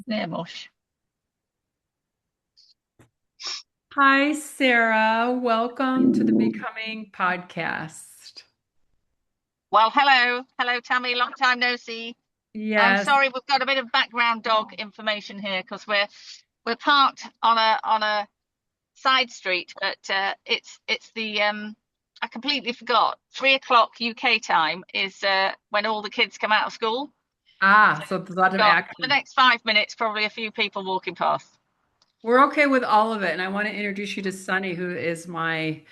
Yeah, mush. Hi, Sarah. Welcome to the Becoming podcast. Well, hello, Tammy. Long time no see. I'm Yes. sorry, we've got a bit of background dog information here because we're parked on a side street, but it's the I completely forgot. 3 o'clock UK time is when all the kids come out of school. So So there's a lot we've of got for the action. next 5 minutes probably a few people walking past. We're okay with all of it. And I want to introduce you to Sunny, who is my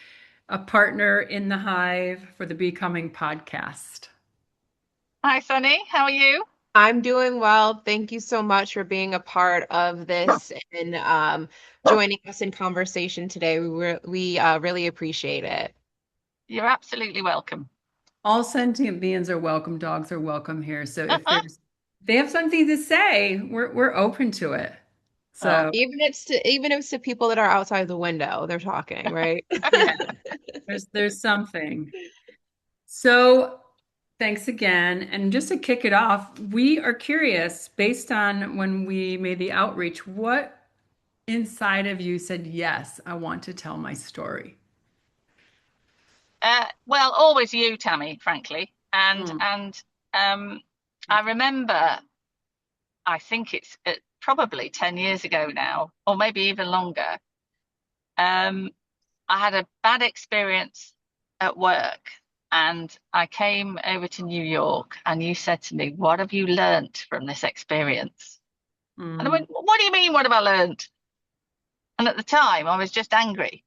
a partner in the Hive for the Becoming podcast. Hi, Sunny. How are you? I'm doing well. Thank you so much for being a part of this and joining us in conversation today. We really appreciate it. You're absolutely welcome. All sentient beings are welcome. Dogs are welcome here. So if they have something to say, we're open to it. Oh, So Even if it's to people that are outside the window, they're talking, right? yeah, there's something. So, thanks again. And just to kick it off, we are curious, based on when we made the outreach, what inside of you said, yes, I want to tell my story? well, always you, Tammy, frankly. And Hmm. and I remember, I think it's probably 10 years ago now, or maybe even longer. Um, I had a bad experience at work, and I came over to New York, and you said to me, "What have you learnt from this experience?" And I Hmm. went, "What do you mean? What have I learnt?" And at the time, I was just angry.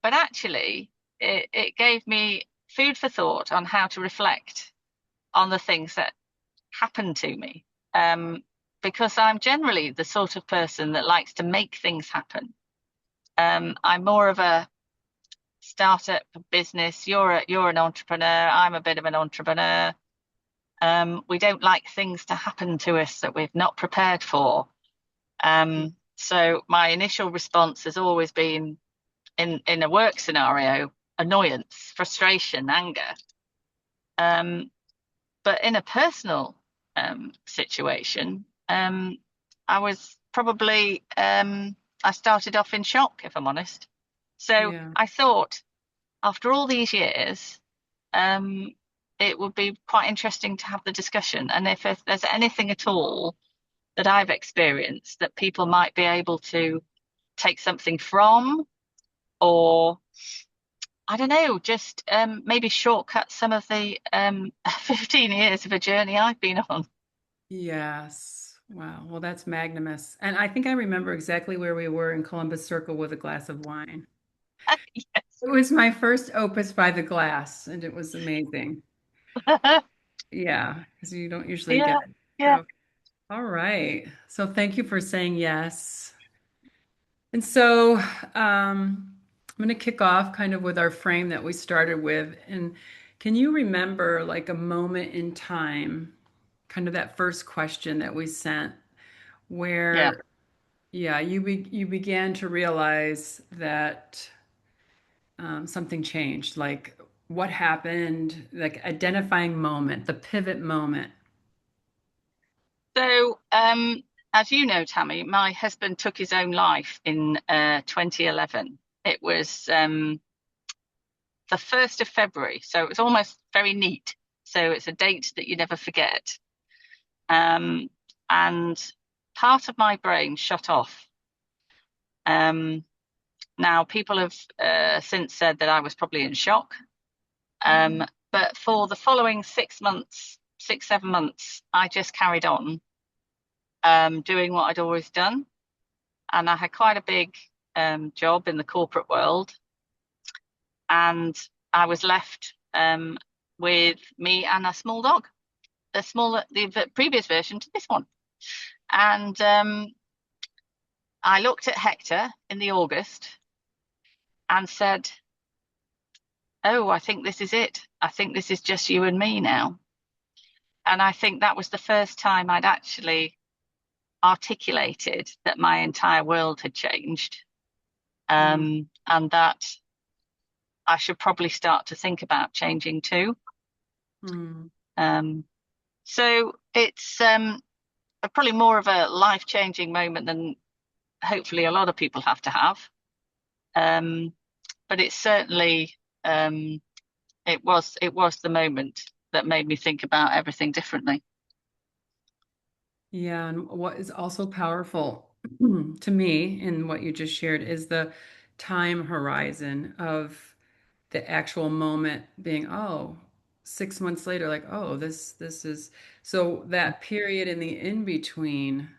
But actually, it gave me food for thought on how to reflect on the things that happened to me. Um, because I'm generally the sort of person that likes to make things happen. I'm more of a startup business. You're an entrepreneur. I'm a bit of an entrepreneur. We don't like things to happen to us that we've not prepared for. So my initial response has always been in a work scenario, annoyance, frustration, anger. Um, but in a personal situation, I was probably I started off in shock, if I'm honest. So Yeah. I thought, after all these years, um, it would be quite interesting to have the discussion. And if there's anything at all that I've experienced that people might be able to take something from, or I don't know, just maybe shortcut some of the 15 years of a journey I've been on. Yes. Wow. Well, that's magnanimous. And I think I remember exactly where we were in Columbus Circle with a glass of wine. Yes. It was my first opus by the glass, and it was amazing. Yeah, because you don't usually get Yeah, it. yeah. So, all right. So thank you for saying yes. And so I'm going to kick off kind of with our frame that we started with. And can you remember like a moment in time, kind of that first question that we sent, Yeah. where, yeah, you began to realize that something changed, like what happened, like identifying moment, the pivot moment. So, as you know, Tammy, my husband took his own life in 2011. It was the 1st of February, so it was almost very neat. So it's a date that you never forget. Um, and part of my brain shut off. Um, Now, people have since said that I was probably in shock. But for the following 6 months, 7 months, I just carried on doing what I'd always done. And I had quite a big job in the corporate world. And I was left with me and a small dog, the previous version to this one. And I looked at Hector in the August and said, "Oh, I think this is it. I think this is just you and me now." And I think that was the first time I'd actually articulated that my entire world had changed, Mm, and that I should probably start to think about changing too. mm, Um, so probably more of a life-changing moment than hopefully a lot of people have to have. But it's certainly it was the moment that made me think about everything differently. Yeah, and what is also powerful to me in what you just shared is the time horizon of the actual moment being, oh, 6 months later, like, oh, this is so that period in the in between,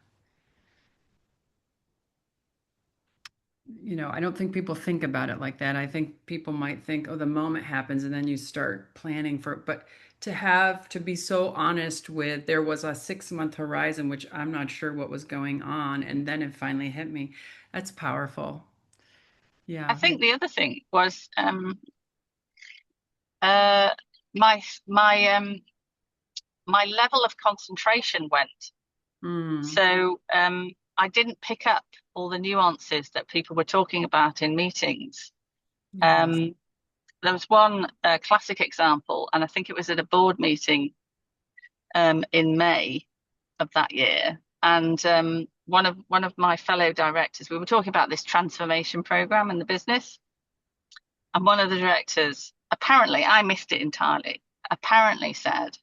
I don't think people think about it like that. I think people might think, oh, the moment happens and then you start planning for it. But to be so honest with, there was a 6 month horizon, which I'm not sure what was going on. And then it finally hit me. That's powerful. I Yeah. think the other thing was uh, my my my level of concentration went. Mm, So I didn't pick up all the nuances that people were talking about in meetings. yes. Um, there was one classic example, and I think it was at a board meeting in May of that year. And one of my fellow directors, we were talking about this transformation program in the business, and one of the directors, apparently, I missed it entirely, apparently said,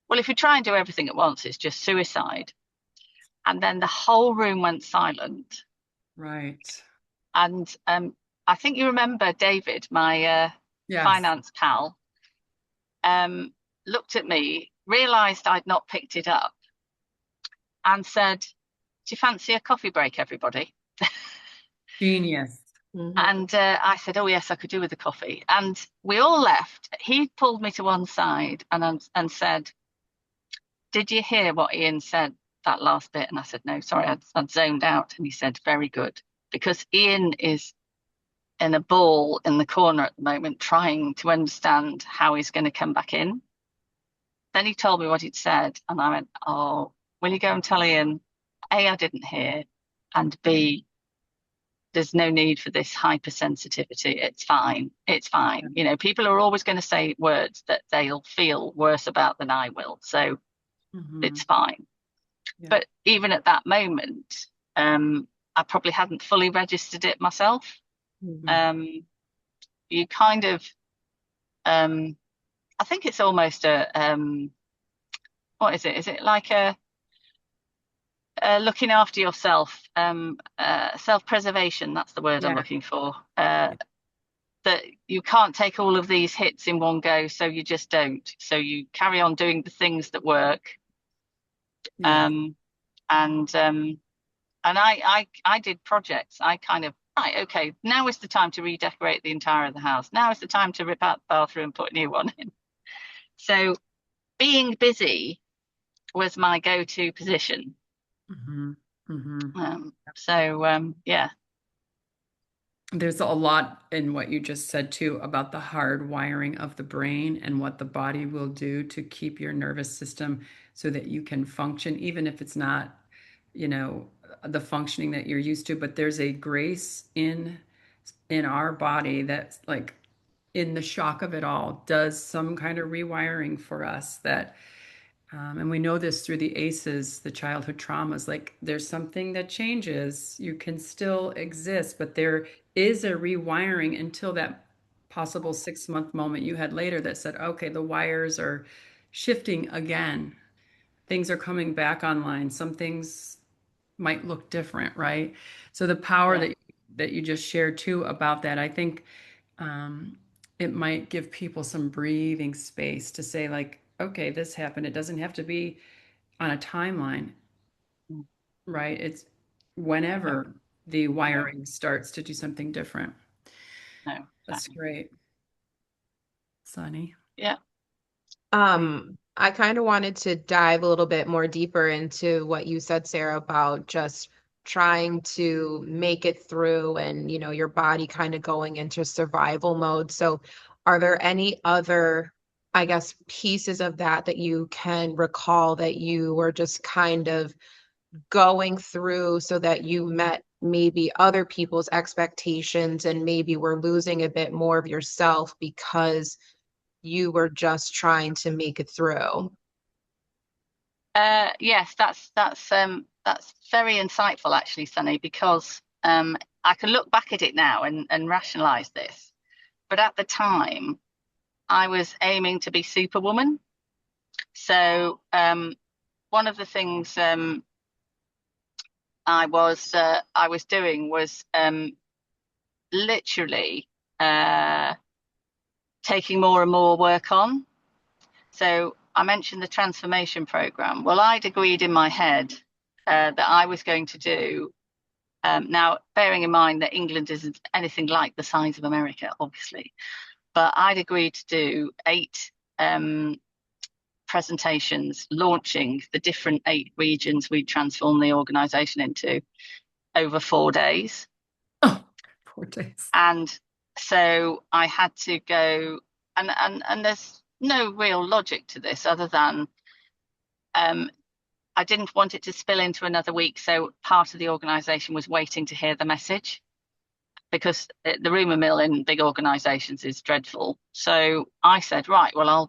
"Well, if you try and do everything at once, it's just suicide." And then the whole room went silent. Right. And I think you remember David, my Yes. finance pal, um, looked at me, realised I'd not picked it up, and said, "Do you fancy a coffee break, everybody?" Genius. Mhm. And I said, "Oh yes, I could do with a coffee." And we all left. He pulled me to one side and said, "Did you hear what Ian said, that last bit?" And I said, "No, sorry, I'd zoned out." And he said, "Very good," because Ian is in a ball in the corner at the moment, trying to understand how he's going to come back in. Then he told me what he'd said, and I went, "Oh, will you go and tell Ian? A, I didn't hear, and B, there's no need for this hypersensitivity. It's fine. It's fine. People are always going to say words that they'll feel worse about than I will. So Hmm. it's fine." Yeah. But even at that moment, I probably hadn't fully registered it myself. Mhm. Um, you kind of, I think it's almost what is it? Is it like a looking after yourself, self-preservation? That's the word I'm Yeah. looking for. Yeah. That you can't take all of these hits in one go, so you just don't. So you carry on doing the things that work. Yeah. Um, and I did projects. I kind of, right, okay, now is the time to redecorate the entire of the house. Now is the time to rip out the bathroom and put a new one in. So being busy was my go-to position. Hmm. Hmm. Yeah. There's a lot in what you just said too about the hard wiring of the brain and what the body will do to keep your nervous system so that you can function, even if it's not, you know, the functioning that you're used to. But there's a grace in our body that's like in the shock of it all does some kind of rewiring for us that and we know this through the ACEs, the childhood traumas, like there's something that changes. You can still exist, but there is a rewiring until that possible 6 month moment you had later that said, okay, the wires are shifting again. Things are coming back online. Some things might look different, right? So the power Yeah. that you just shared too about that, I think um, it might give people some breathing space to say, like, okay, this happened. It doesn't have to be on a timeline, Mm. right? It's No, whenever the no, wiring starts to do something different. no, That's exactly. great, Sunny. Yeah. I kind of wanted to dive a little bit more deeper into what you said, Sarah, about just trying to make it through and, your body kind of going into survival mode. So, are there any other, I guess, pieces of that you can recall that you were just kind of going through so that you met maybe other people's expectations and maybe were losing a bit more of yourself because you were just trying to make it through? Yes, that's very insightful actually, Sunny, because I can look back at it now and rationalize this. But at the time, I was aiming to be Superwoman. So one of the things I was doing was literally uh, taking more and more work on. So I mentioned the transformation program. Well, I'd agreed in my head that I was going to do. Now, bearing in mind that England isn't anything like the size of America, obviously, but I'd agreed to do 8 presentations launching the different 8 regions we transformed the organization into over 4 days. Oh, 4 days. And so I had to go, and there's no real logic to this other than I didn't want it to spill into another week. So part of the organization was waiting to hear the message because the rumor mill in big organizations is dreadful. So I said, right, well, I'll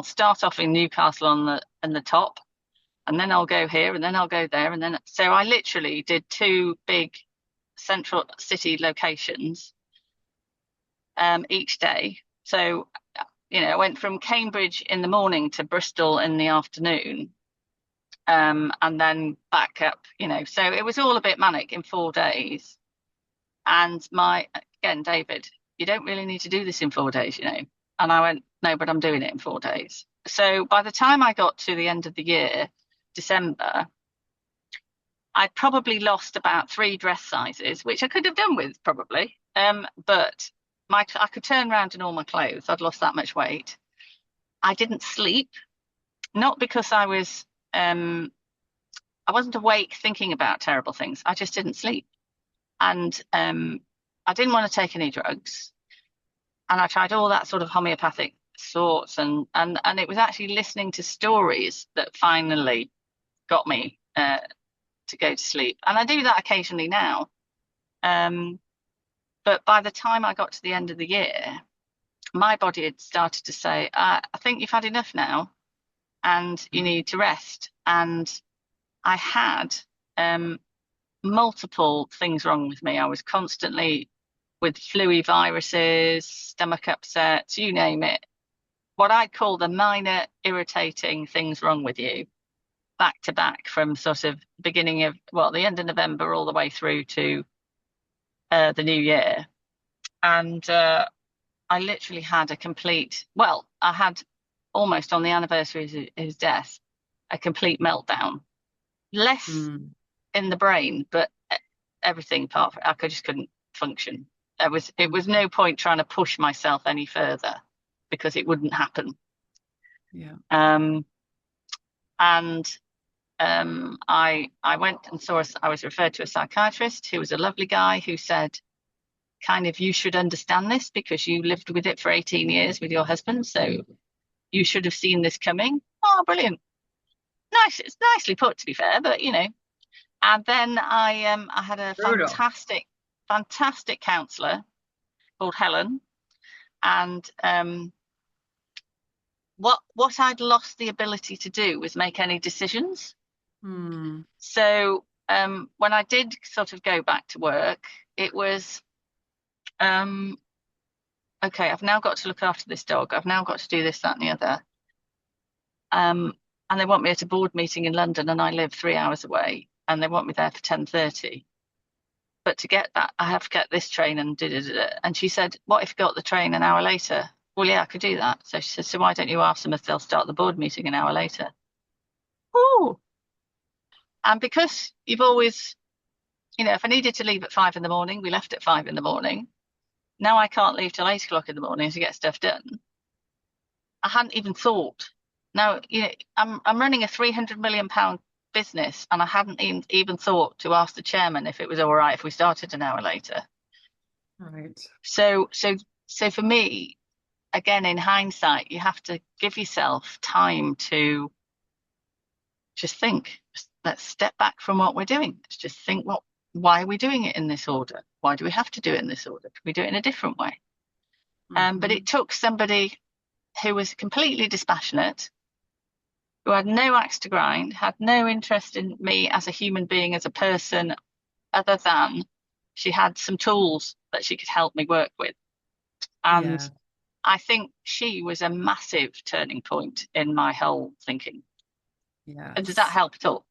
start off in Newcastle on the top, and then I'll go here, and then I'll go there, and then so I literally did 2 big central city locations each day. So I went from Cambridge in the morning to Bristol in the afternoon, and then back up. So it was all a bit manic in 4 days. And again, David, you don't really need to do this in 4 days. And I went, no, but I'm doing it in 4 days. So by the time I got to the end of the year, December, I probably lost about 3 dress sizes, which I could have done with probably. But I could turn around in all my clothes. I'd lost that much weight. I didn't sleep, not because I wasn't awake thinking about terrible things. I just didn't sleep. And I didn't want to take any drugs. And I tried all that sort of homeopathic sorts, and it was actually listening to stories that finally got me to go to sleep. And I do that occasionally now. But by the time I got to the end of the year, my body had started to say, I think you've had enough now and you need to rest. And I had multiple things wrong with me. I was constantly with flu viruses, stomach upsets, you name it. What I call the minor irritating things wrong with you, back to back from sort of beginning of, the end of November all the way through to the new year. And I literally had I had almost on the anniversary of his death, a complete meltdown. Less in the brain, but everything apart from it, just couldn't function. It was no point trying to push myself any further because it wouldn't happen. Yeah. I went and I was referred to a psychiatrist who was a lovely guy who said, kind of, you should understand this because you lived with it for 18 years with your husband, so you should have seen this coming. Oh, brilliant. Nice. It's nicely put, to be fair, but And then I had a Brutal. fantastic counsellor called Helen, and what I'd lost the ability to do was make any decisions. So when I did sort of go back to work, it was okay, I've now got to look after this dog. I've now got to do this, that, and the other. And they want me at a board meeting in London, and I live 3 hours away, and they want me there for 10:30. But to get that, I have to get this train and And she said, what if you got the train an hour later? Well, yeah, I could do that. So she said, so why don't you ask them if they'll start the board meeting an hour later? Ooh. And because you've always, if I needed to leave at 5 in the morning, we left at 5 in the morning. Now I can't leave till 8 o'clock in the morning to get stuff done. I hadn't even thought. Now, I'm running a £300 million business, and I hadn't even thought to ask the chairman if it was all right if we started an hour later. Right. So for me, again, in hindsight, you have to give yourself time to just think. Let's step back from what we're doing. Let's just think, why are we doing it in this order? Why do we have to do it in this order? Can we do it in a different way? But it took somebody who was completely dispassionate, who had no axe to grind, had no interest in me as a human being, as a person, other than she had some tools that she could help me work with. And Yeah. I think she was a massive turning point in my whole thinking. And does that Yes. help at all?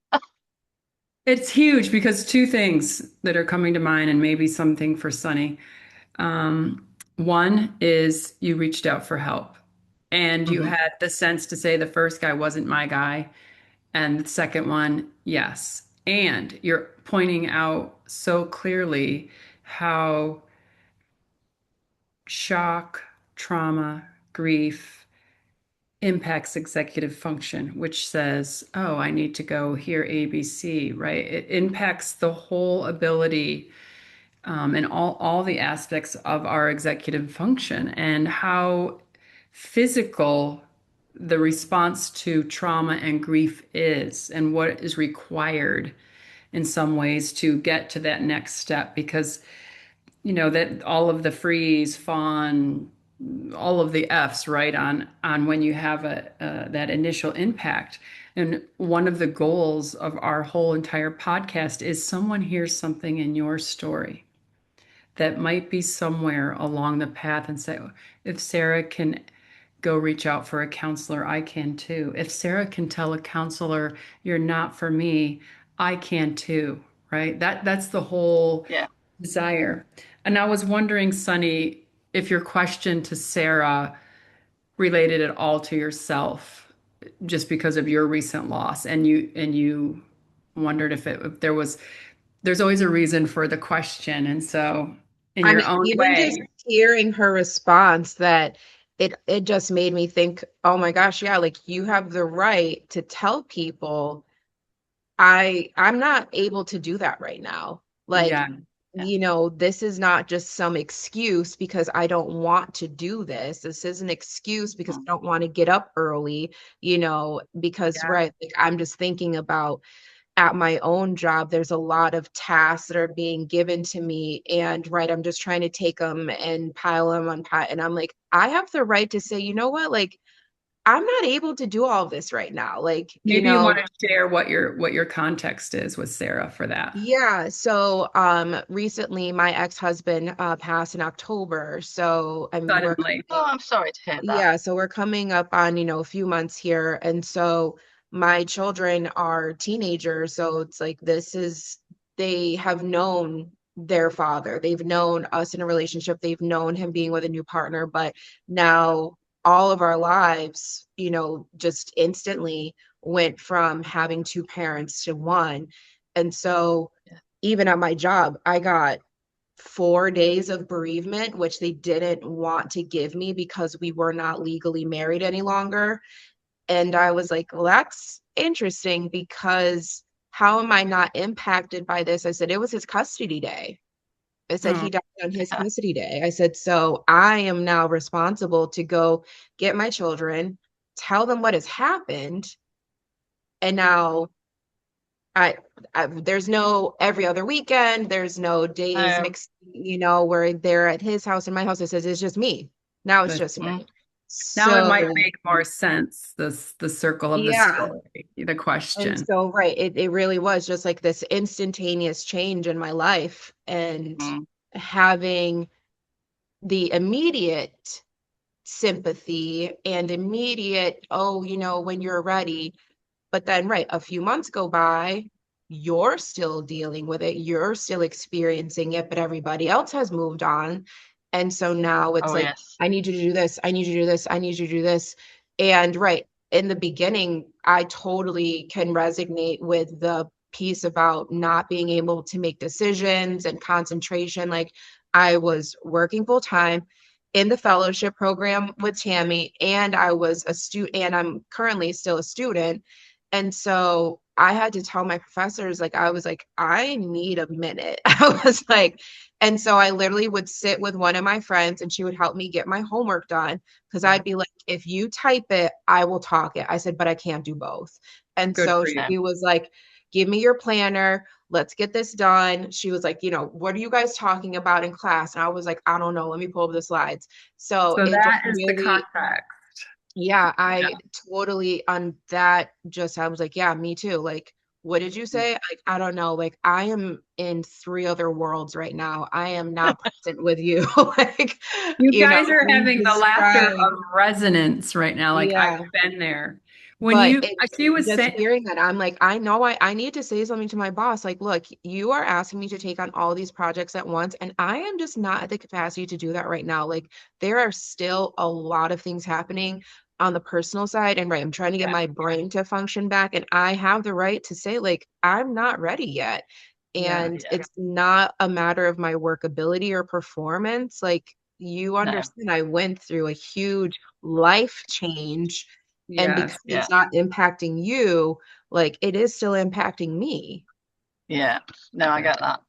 It's huge because two things that are coming to mind, and maybe something for Sunny. One is you reached out for help and you Hmm. had the sense to say the first guy wasn't my guy. And the second one, yes. And you're pointing out so clearly how shock, trauma, grief impacts executive function, which says, oh, I need to go here, ABC, right? It impacts the whole ability and all the aspects of our executive function and how physical the response to trauma and grief is and what is required in some ways to get to that next step because that all of the freeze fawn all of the F's right on when you have a that initial impact. And one of the goals of our whole entire podcast is someone hears something in your story that might be somewhere along the path and say, if Sara can go reach out for a counselor, I can too. If Sara can tell a counselor, you're not for me, I can too, right? That's the whole Yeah. desire. And I was wondering, Sunny, if your question to Sara related at all to yourself, just because of your recent loss, and you wondered if there's always a reason for the question, and so in I your mean, own even just way, hearing her response, that it just made me think, oh my gosh, yeah, like you have the right to tell people I'm not able to do that right now. Like, yeah, Yeah. this is not just some excuse because I don't want to do this. This is an excuse because Mm. I don't want to get up early, because yeah, right, like I'm just thinking about at my own job, there's a lot of tasks that are being given to me. And right, I'm just trying to take them and pile them on pile. And I'm like, I have the right to say, you know what, like, I'm not able to do all of this right now. Like, maybe you want to share what your context is with Sara for that. yeah. So recently my ex-husband passed in October. So I mean Suddenly. Oh, I'm sorry to hear that. yeah, so we're coming up on, a few months here. And so my children are teenagers. So it's like they have known their father. They've known us in a relationship. They've known him being with a new partner. But now all of our lives, just instantly went from having two parents to one. And so Yeah. even at my job, I got 4 days of bereavement, which they didn't want to give me because we were not legally married any longer. And I was like, well, that's interesting because how am I not impacted by this? I said, it was his custody day. I said, Oh, he died on his custody day. I said, so I am now responsible to go get my children, tell them what has happened. And now I, there's no every other weekend. There's no days Um, mixed, where they're at his house and my house. It says it's just me. Now it's but just mm, me. now it might So make more sense, the circle of the yeah. story, the And question. so right, it really was just like this instantaneous change in my life and mm. having the immediate sympathy and immediate, oh, when you're ready. But then, right, a few months go by, you're still dealing with it, you're still experiencing it, but everybody else has moved on. And so now it's Oh, like, yes. I need you to do this, I need you to do this, I need you to do this. And right, in the beginning, I totally can resonate with the piece about not being able to make decisions and concentration. Like I was working full time in the fellowship program with Tammy, and I was a student, and I'm currently still a student. And so I had to tell my professors, like, I was like, I need a minute. I was like, and so I literally would sit with one of my friends and she would help me get my homework done. Cause Yeah, I'd be like, if you type it, I will talk it. I said, but I can't do both. And good so for you. No. she was like, give me your planner. Let's get this done. She was like, what are you guys talking about in class? And I was like, I don't know. Let me pull up the slides. So So it just that is the really, context. Yeah, Yeah. I totally on that just I was like, yeah, me too. Like, what did you say? Like, I don't know. Like, I am in three other worlds right now. I am not present with you. Like, You you know, guys are you having the laughter describe, of resonance right now. Like I've yeah. been there. When But you, I it's see you was just saying, hearing that I'm like, I know I need to say something to my boss. Like, look, you are asking me to take on all these projects at once, and I am just not at the capacity to do that right now. Like, there are still a lot of things happening on the personal side, and right, I'm trying to get yeah, my brain to function back, and I have the right to say, like, I'm not ready yet. yeah, And it's not a matter of my work ability or performance. Like, you No. understand, I went through a huge life change and because yes. Yeah. it's not impacting you, like it is still impacting me. Yeah. No, I get that.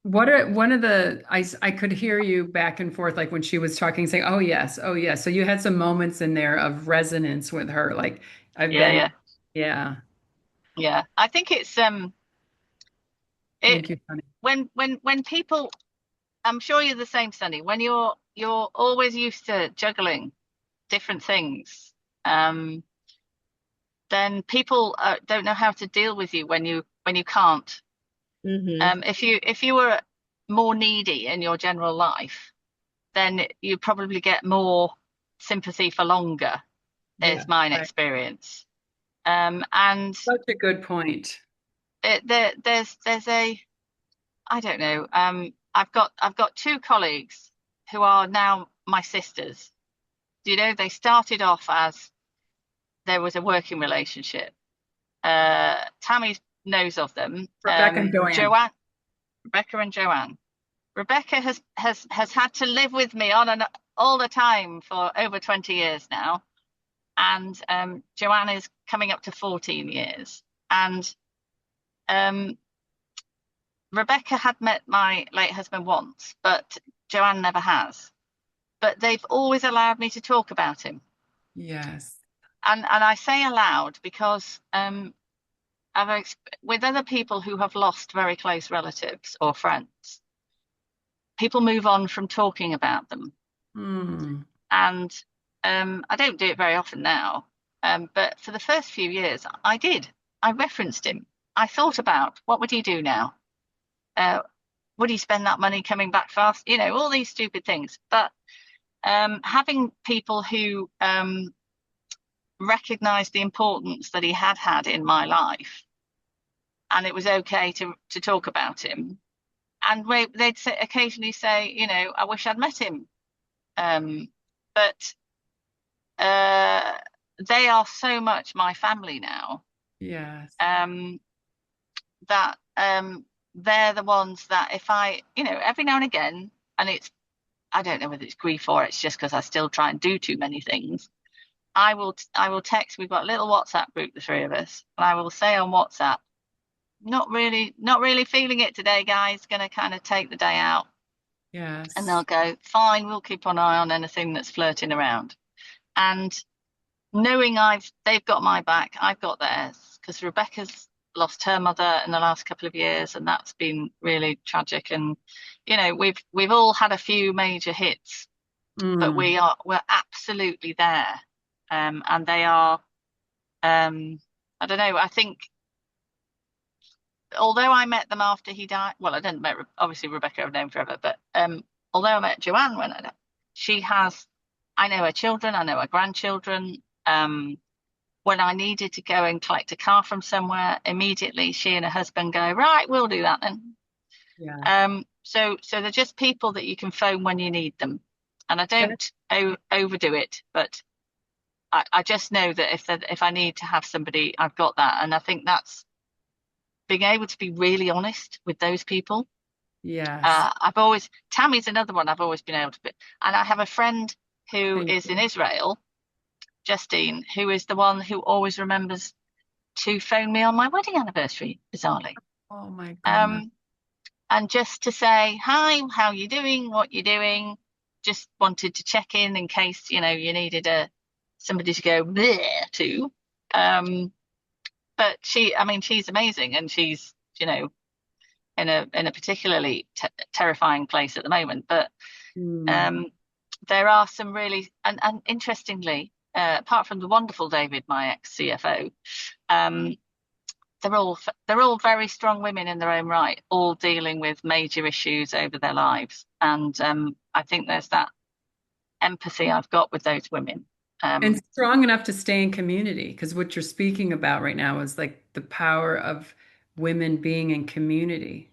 What are one of the I could hear you back and forth like when she was talking, saying, "Oh yes, oh yes." So you had some moments in there of resonance with her. Like I've Yeah. been, Yeah. yeah. Yeah. I think it's it Thank you, honey. when people, I'm sure you're the same, Sunny. When you're always used to juggling different things, um, then people don't know how to deal with you when you can't. Hmm. If you were more needy in your general life, then you probably get more sympathy for longer, Yeah, is my right. experience. And Such a good point. there's a, I don't know. I've got two colleagues who are now my sisters. You know, they started off as there was a working relationship. Tammy knows of them. Rebecca and Joanne. Joanne, Rebecca and Joanne. Rebecca has had to live with me on and all the time for over 20 years now, and Joanne is coming up to 14 years. And um, Rebecca had met my late husband once, but Joanne never has. But they've always allowed me to talk about him, Yes. and I say aloud because with other people who have lost very close relatives or friends, people move on from talking about them. Hmm. And I don't do it very often now. But for the first few years, I did. I referenced him. I thought about what would he do now? Uh, would he spend that money coming back fast? You know, all these stupid things. But having people who recognized the importance that he had had in my life, and it was okay to talk about him. And they'd occasionally say, you know, I wish I'd met him. Um, but uh, they are so much my family now, Yes. um, that they're the ones that if I, you know, every now and again, and it's, I don't know whether it's grief or it's just because I still try and do too many things. I will text. We've got a little WhatsApp group, the three of us, and I will say on WhatsApp, not really feeling it today, guys. Going to kind of take the day out, and they'll Yes. go, fine. We'll keep an eye on anything that's flirting around, and knowing they've got my back, I've got theirs, because Rebecca's lost her mother in the last couple of years, and that's been really tragic. And you know, we've all had a few major hits, but Mm. we're absolutely there. And they are, I don't know. I think although I met them after he died, well, I didn't met obviously Rebecca I've known forever, but although I met Joanne when she has, I know her children, I know her grandchildren. When I needed to go and collect a car from somewhere, immediately she and her husband go, right, we'll do that then. Yes. So they're just people that you can phone when you need them. And I That- don't overdo it, but I just know that if I need to have somebody, I've got that. And I think that's being able to be really honest with those people. yes. Tammy's another one I've always been able to be. And I have a friend who Thank is in you. Israel, Justine, who is the one who always remembers to phone me on my wedding anniversary, bizarrely. Oh my goodness. Um, and just to say, hi, how you doing? What you doing? Just wanted to check in case, you know, you needed somebody to go there to. Um, but I mean, she's amazing, and she's, you know, in a particularly terrifying place at the moment. But Mm. um, there are some really, and interestingly, apart from the wonderful David, my ex-CFO, um, they're all very strong women in their own right, all dealing with major issues over their lives. And I think there's that empathy I've got with those women. And strong enough to stay in community, because what you're speaking about right now is like the power of women being in community.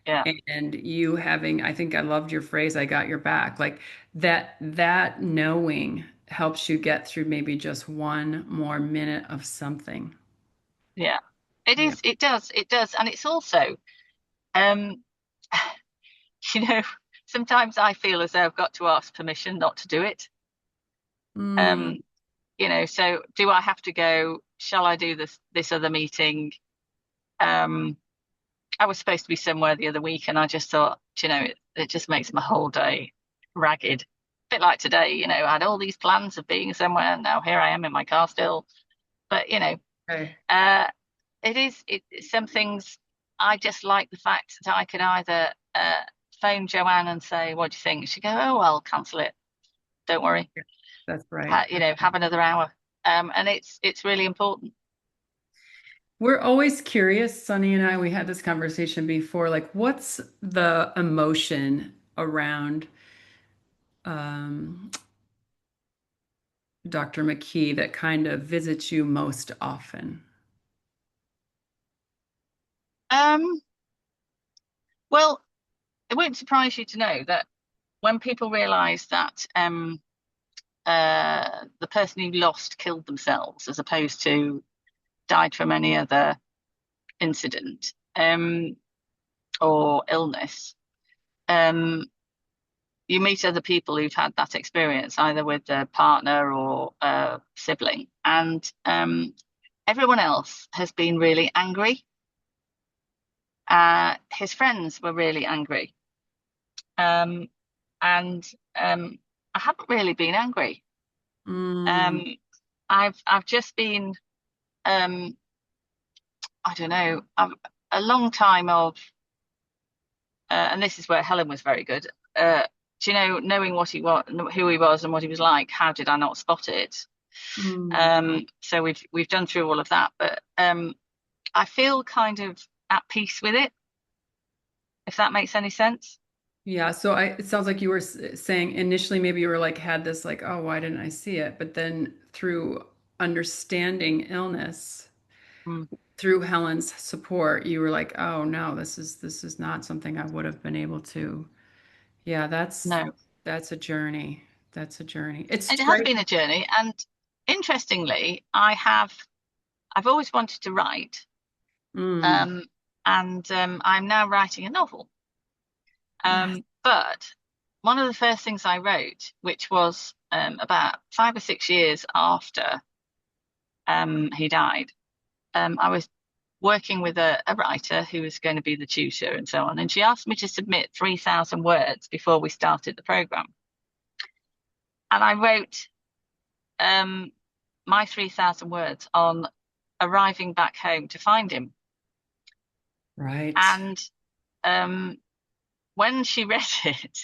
Yeah, And you having, I think I loved your phrase, I got your back. Like that knowing helps you get through maybe just one more minute of something. yeah. It Yeah. is. It does. And it's also, um, you know, sometimes I feel as though I've got to ask permission not to do it. Mm, Um, so do I have to go? Shall I do this other meeting? Um, I was supposed to be somewhere the other week, and I just thought, it just makes my whole day ragged. A bit like today, I had all these plans of being somewhere, and now here I am in my car still. But okay. uh, some things. I just like the fact that I could either phone Joanne and say, "What do you think?" She'd go, "Oh, well, cancel it. Don't worry. That's right. Have another hour." And it's really important. We're always curious, Sunny and I, we had this conversation before, like what's the emotion around um, Dr. McKee that kind of visits you most often? Um, well, it won't surprise you to know that when people realise that the person who lost killed themselves as opposed to died from any other incident or illness, um, you meet other people who've had that experience, either with a partner or a sibling, and everyone else has been really angry. His friends were really angry, um, and I haven't really been angry. Mm, Um, I've just been I don't know, a long time of and this is where Helen was very good. Knowing what he was, who he was, and what he was like. How did I not spot it? mm. So we've done through all of that, but I feel kind of at peace with it, if that makes any sense. Yeah, so it sounds like you were saying initially maybe you were like had this like, oh, why didn't I see it? But then through understanding illness, Mm, through Helen's support, you were like, oh no, this is not something I would have been able to. Yeah, no, that's a journey. That's a journey. It's it has striking. been a journey, and interestingly, I've always wanted to write, Mm, um, and I'm now writing a novel. yes. But one of the first things I wrote, which was about 5 or 6 years after he died, I was working with a writer who was going to be the tutor and so on. And she asked me to submit 3,000 words before we started the program. And I wrote my 3,000 words on arriving back home to find him. Right. And um, when she read it,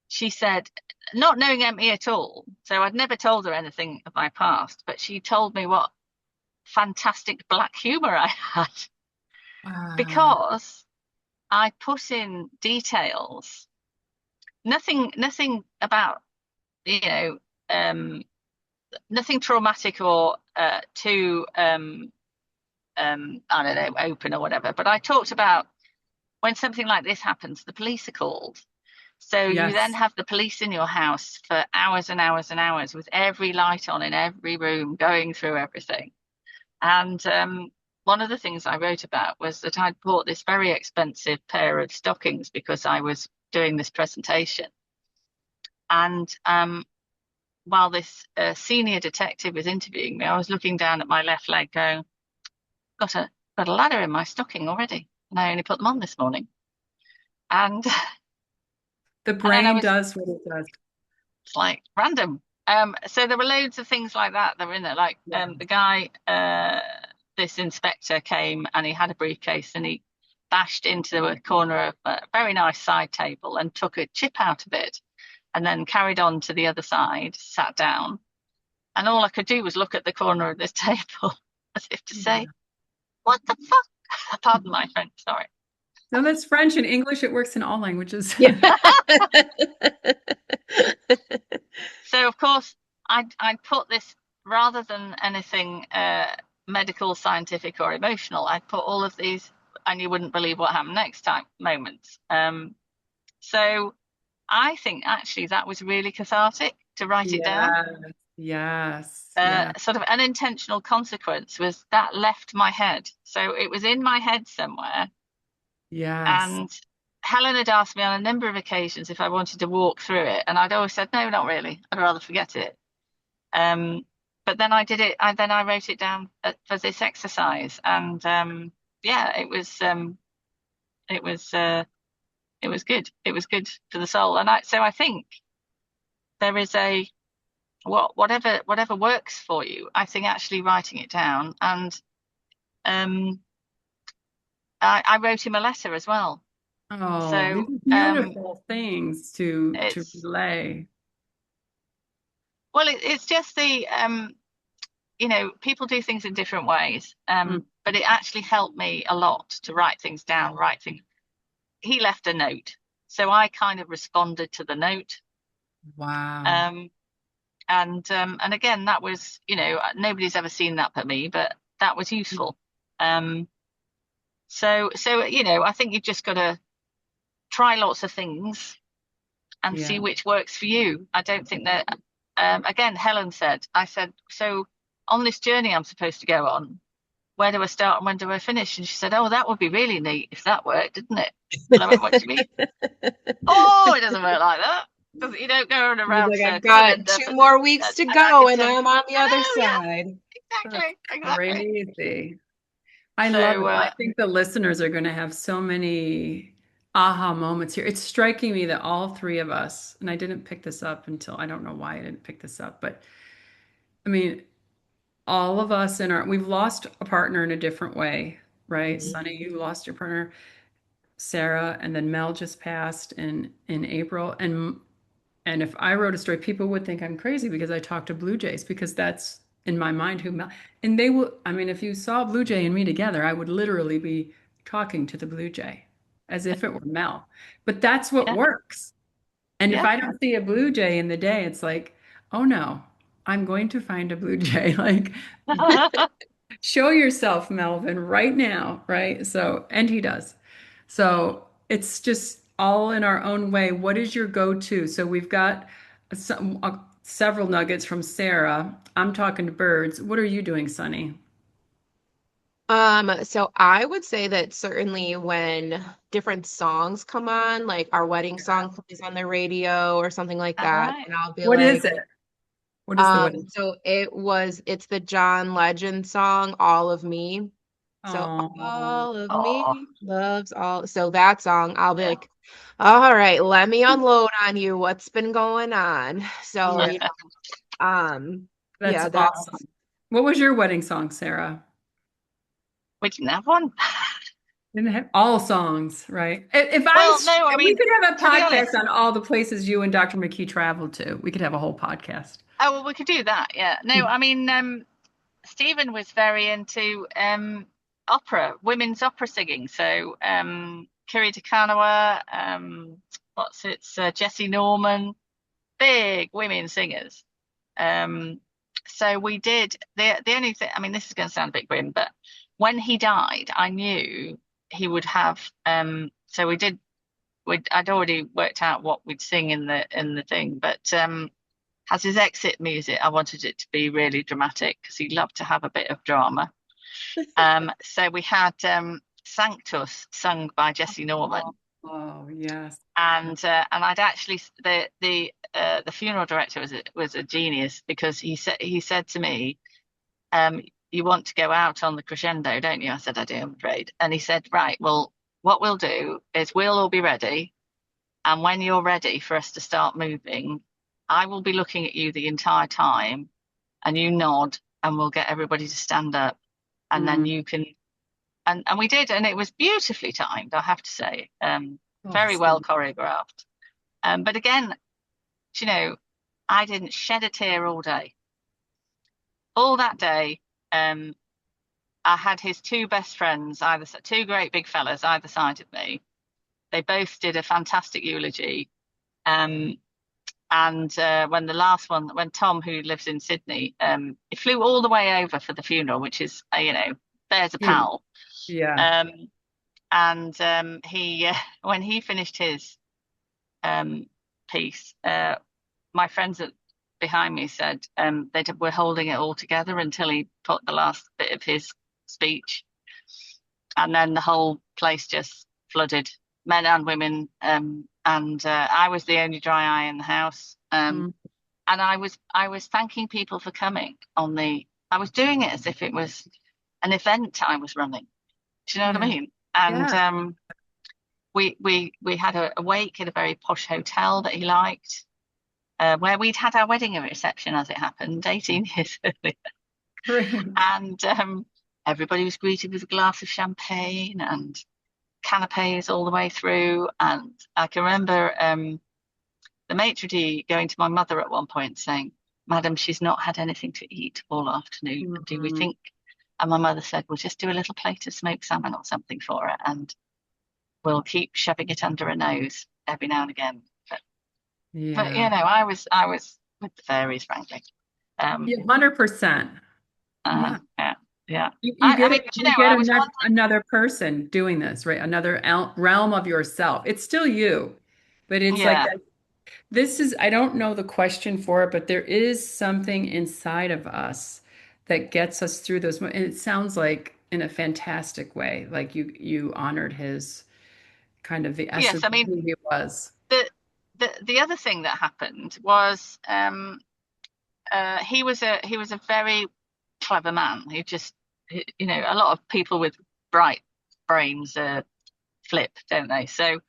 she said, not knowing Emmy at all, so I'd never told her anything of my past, but she told me what fantastic black humor I had Wow. because I put in details, nothing about, you know, um, nothing traumatic or too, I don't know, open or whatever. But I talked about when something like this happens, the police are called. So you then Yes. have the police in your house for hours and hours and hours with every light on in every room, going through everything. And one of the things I wrote about was that I'd bought this very expensive pair of stockings because I was doing this presentation. And while this senior detective was interviewing me, I was looking down at my left leg, going, "Got a ladder in my stocking already, and I only put them on this morning." And The and then I brain was does what it does. it's like random. So there were loads of things like that were in there. Like Yeah. the guy, this inspector came and he had a briefcase and he bashed into a corner of a very nice side table and took a chip out of it and then carried on to the other side, sat down. And all I could do was look at the corner of this table as if to Yeah. say, what the fuck? Pardon my French, sorry. No, that's French and English. It works in all languages. Yeah. So, of course, I'd put this, rather than anything medical, scientific, or emotional, I'd put all of these, and you wouldn't believe what happened next time moments. So I think actually that was really cathartic to write it down. Yes, yes, yeah, Sort of unintentional consequence was that left my head. So it was in my head somewhere. yes. And Helen had asked me on a number of occasions if I wanted to walk through it. And I'd always said, no, not really. I'd rather forget it. But then I did it. I wrote it down for this exercise. And yeah, it was, it was good. It was good for the soul. And so I think there is whatever works for you. I think actually writing it down, and um, I wrote him a letter as well. Oh, these So are beautiful things to it's relay. well, it's just people do things in different ways. Mm, But it actually helped me a lot to write things down. Write things. He left a note, so I kind of responded to the note. wow. Um, and again, that was, nobody's ever seen that but me, but that was useful. Um, so I think you've just got to try lots of things and Yeah. see which works for you. I don't think that, again, Helen said, I said, so on this journey I'm supposed to go on, where do I start and when do I finish? And she said, oh, that would be really neat if that worked, didn't it? And I went, what do you mean? Oh, it doesn't work like that. You don't go in a He's round like, I've circle and got end up 2 more weeks to and I go can and tell you, I'm on the I other know, yeah, side. That's exactly. crazy. I love So, it. I think the listeners are going to have so many aha moments here. It's striking me that all three of us, and I didn't pick this up until I don't know why I didn't pick this up, but I mean, all of us we've lost a partner in a different way, right? Mhm. Sunny, you lost your partner, Sarah, and then Mel just passed in April. And if I wrote a story, people would think I'm crazy because I talk to Blue Jays because that's in my mind who Mel, and they will, I mean, if you saw Blue Jay and me together, I would literally be talking to the Blue Jay as if it were Mel. But that's what yeah, works. And if yeah. I don't see a Blue Jay in the day, it's like, oh no, I'm going to find a Blue Jay. Like, show yourself, Melvin, right now, right? So, and he does. So it's just all in our own way. What is your go-to? So we've got several nuggets from Sarah. I'm talking to birds. What are you doing, Sunny? So I would say that certainly when different songs come on, like our wedding song plays on the radio or something like All that, right. and I'll be What is like, it? What is the wedding? so it's the John Legend song, All of Me. So Oh, all of Oh, me loves all. So that song, I'll be yeah. like, all right, let me unload on you. What's been going on? So, yeah, that's yeah, awesome. that's What was your wedding song, Sarah? We didn't have one. Didn't have all songs, right? If Well, no, I if we mean, could have a to be podcast honest, on all the places you and Dr. McKee traveled to, we could have a whole podcast. oh, well, we could do that. Yeah. No, I mean, Stephen was very into opera, women's opera singing. So, Kiri Te Jessie Norman, big women singers. Um, so we did the only thing, I mean, this is going to sound a bit grim, but when he died, I knew he would have, so I'd already worked out what we'd sing in the thing, but as his exit music, I wanted it to be really dramatic because he loved to have a bit of drama. So we had Sanctus sung by Jessie Norman, Oh, oh, yes. and I'd actually the funeral director was a genius because he said to me, "You want to go out on the crescendo, don't you?" I said, "I do, I'm afraid." And he said, "Right, well, what we'll do is we'll all be ready, and when you're ready for us to start moving, I will be looking at you the entire time, and you nod, and we'll get everybody to stand up, and then Mm, you can." And we did, and it was beautifully timed, I have to say. Very well awesome. choreographed. But again, you know, I didn't shed a tear all day. all that day, um, I had his two best friends, two great big fellas either side of me. They both did a fantastic eulogy. Um, and when the last one, when Tom, who lives in Sydney, he flew all the way over for the funeral, which is, there's a Huge. pal. Yeah. Um, and he, when he finished his um, piece, my friends behind me said they were holding it all together until he put the last bit of his speech, and then the whole place just flooded, men and women. And I was the only dry eye in the house. Mm. And I was thanking people for coming on the. I was doing it as if it was an event I was running. Do you know what I Yeah. mean? And Yeah. we had a wake at a very posh hotel that he liked, where we'd had our wedding reception, as it happened, 18 years earlier. Great. And everybody was greeted with a glass of champagne and canapes all the way through. And I can remember the maitre d' going to my mother at one point saying, "Madam, she's not had anything to eat all afternoon. Do we Mhm. think?" And my mother said, "We'll just do a little plate of smoked salmon or something for her, and we'll keep shoving it under her nose every now and again." But Yeah. I was with the fairies, frankly. Yeah, Um, 100%. Yeah. yeah, yeah. You I get mean, it, you you know, get I was wondering. another person doing this, right? Another realm of yourself. It's still you, but it's like Yeah, this is, I don't know the question for it, but there is something inside of us that gets us through those. And it sounds like in a fantastic way, like you honored his kind of the yes. essence I of mean, who he was. the the other thing that happened was he was a very clever man. A lot of people with bright brains flip, don't they? So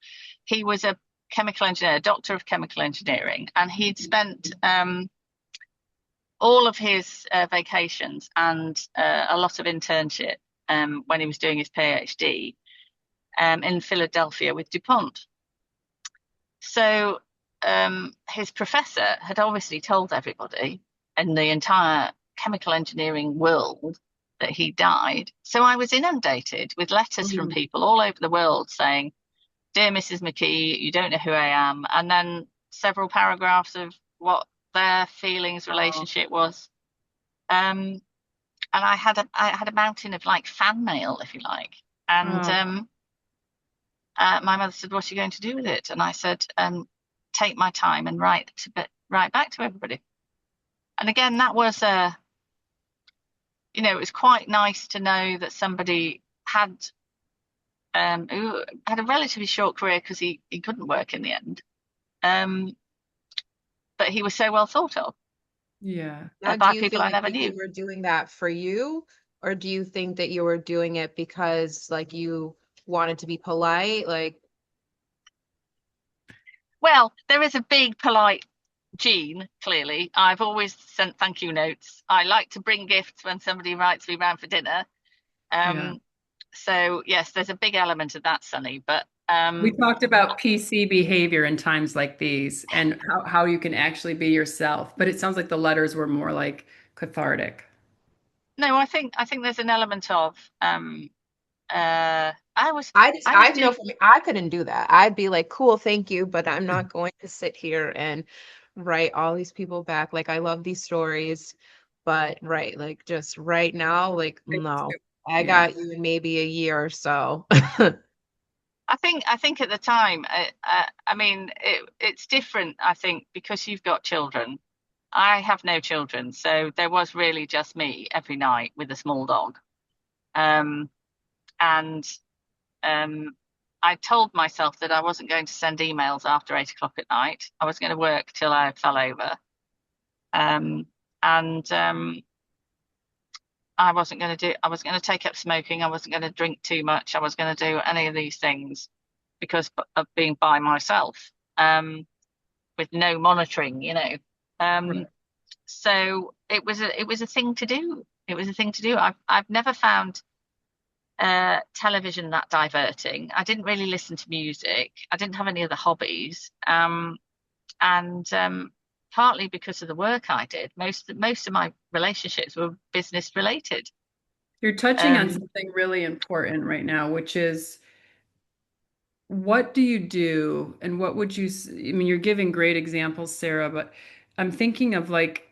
he was a chemical engineer, doctor of chemical engineering, and he'd spent all of his vacations and a lot of internship when he was doing his PhD in Philadelphia with DuPont. So his professor had obviously told everybody in the entire chemical engineering world that he died. So I was inundated with letters from Mhm. people all over the world saying, "Dear Mrs. McKee, you don't know who I am," and then several paragraphs of what their feelings Oh, relationship was. Um, and I had a mountain of like fan mail, if you like. And oh, my mother said, "What are you going to do with it?" And I said, "Take my time and write back to everybody." And again, that was it was quite nice to know that somebody who had a relatively short career because he couldn't work in the end, um, but he was so well thought of yeah. Now, do by you people feel I like never you knew. were doing that for you, or do you think that you were doing it because like you wanted to be polite? Like, Well, there is a big polite gene, clearly. I've always sent thank you notes. I like to bring gifts when somebody invites me round for dinner. Yeah. Um, so yes, there's a big element of that, Sunny. But We talked about PC behavior in times like these and how you can actually be yourself. But it sounds like the letters were more like cathartic. no, I think there's an element of I was I was I know doing for me, I couldn't do that. I'd be like, cool, thank you, but I'm not going to sit here and write all these people back. Like, I love these stories, but right, like just right now, like, no, I Yeah. got you in maybe a year or so. I think at the time I mean it's different. I think because you've got children. I have no children, so there was really just me every night with a small dog. Um, and um, I told myself that I wasn't going to send emails after 8 o'clock at night. I was going to work till I fell over. Um, and I was going to take up smoking. I wasn't going to drink too much. I was going to do any of these things because of being by myself, with no monitoring. Um, Right. so it was a thing to do. It was a thing to do. I've never found television that diverting. I didn't really listen to music. I didn't have any other hobbies. And partly because of the work I did. Most of my relationships were business related. You're touching on Um, something really important right now, which is what do you do and what would you, I mean, you're giving great examples, Sarah, but I'm thinking of like,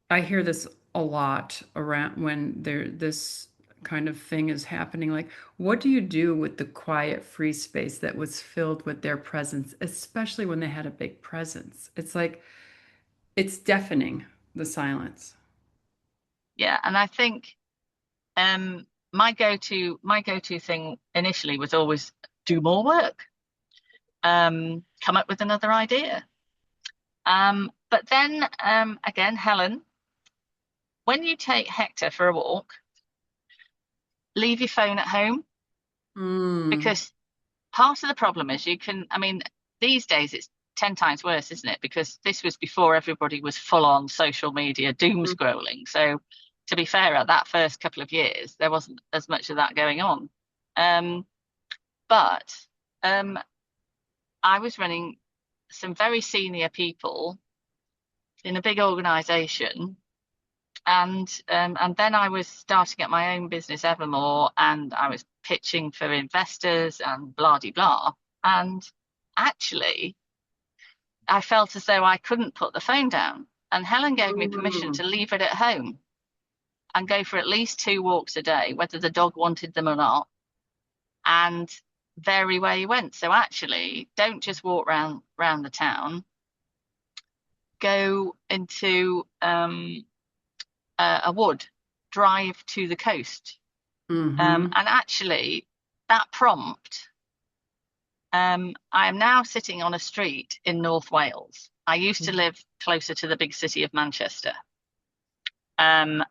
I hear this a lot around when this kind of thing is happening. Like, what do you do with the quiet, free space that was filled with their presence, especially when they had a big presence? It's like, it's deafening, the silence. yeah, and I think um, my go-to thing initially was always do more work, come up with another idea. But then again, Helen, when you take Hector for a walk, leave your phone at home Mm. because part of the problem is I mean, these days it's 10 times worse, isn't it? Because this was before everybody was full on social media doom scrolling. So to be fair, at that first couple of years, there wasn't as much of that going on. Um, but um, I was running some very senior people in a big organization. And then I was starting at my own business Evermore, and I was pitching for investors and blah de blah. And actually, I felt as though I couldn't put the phone down. And Helen gave me permission Mm. to leave it at home and go for at least 2 walks a day, whether the dog wanted them or not. And vary where you went. So actually, don't just walk round the town. Go into a wood, drive to the coast. Hmm. And actually, that prompt, I am now sitting on a street in North Wales. I used to live closer to the big city of Manchester. Um,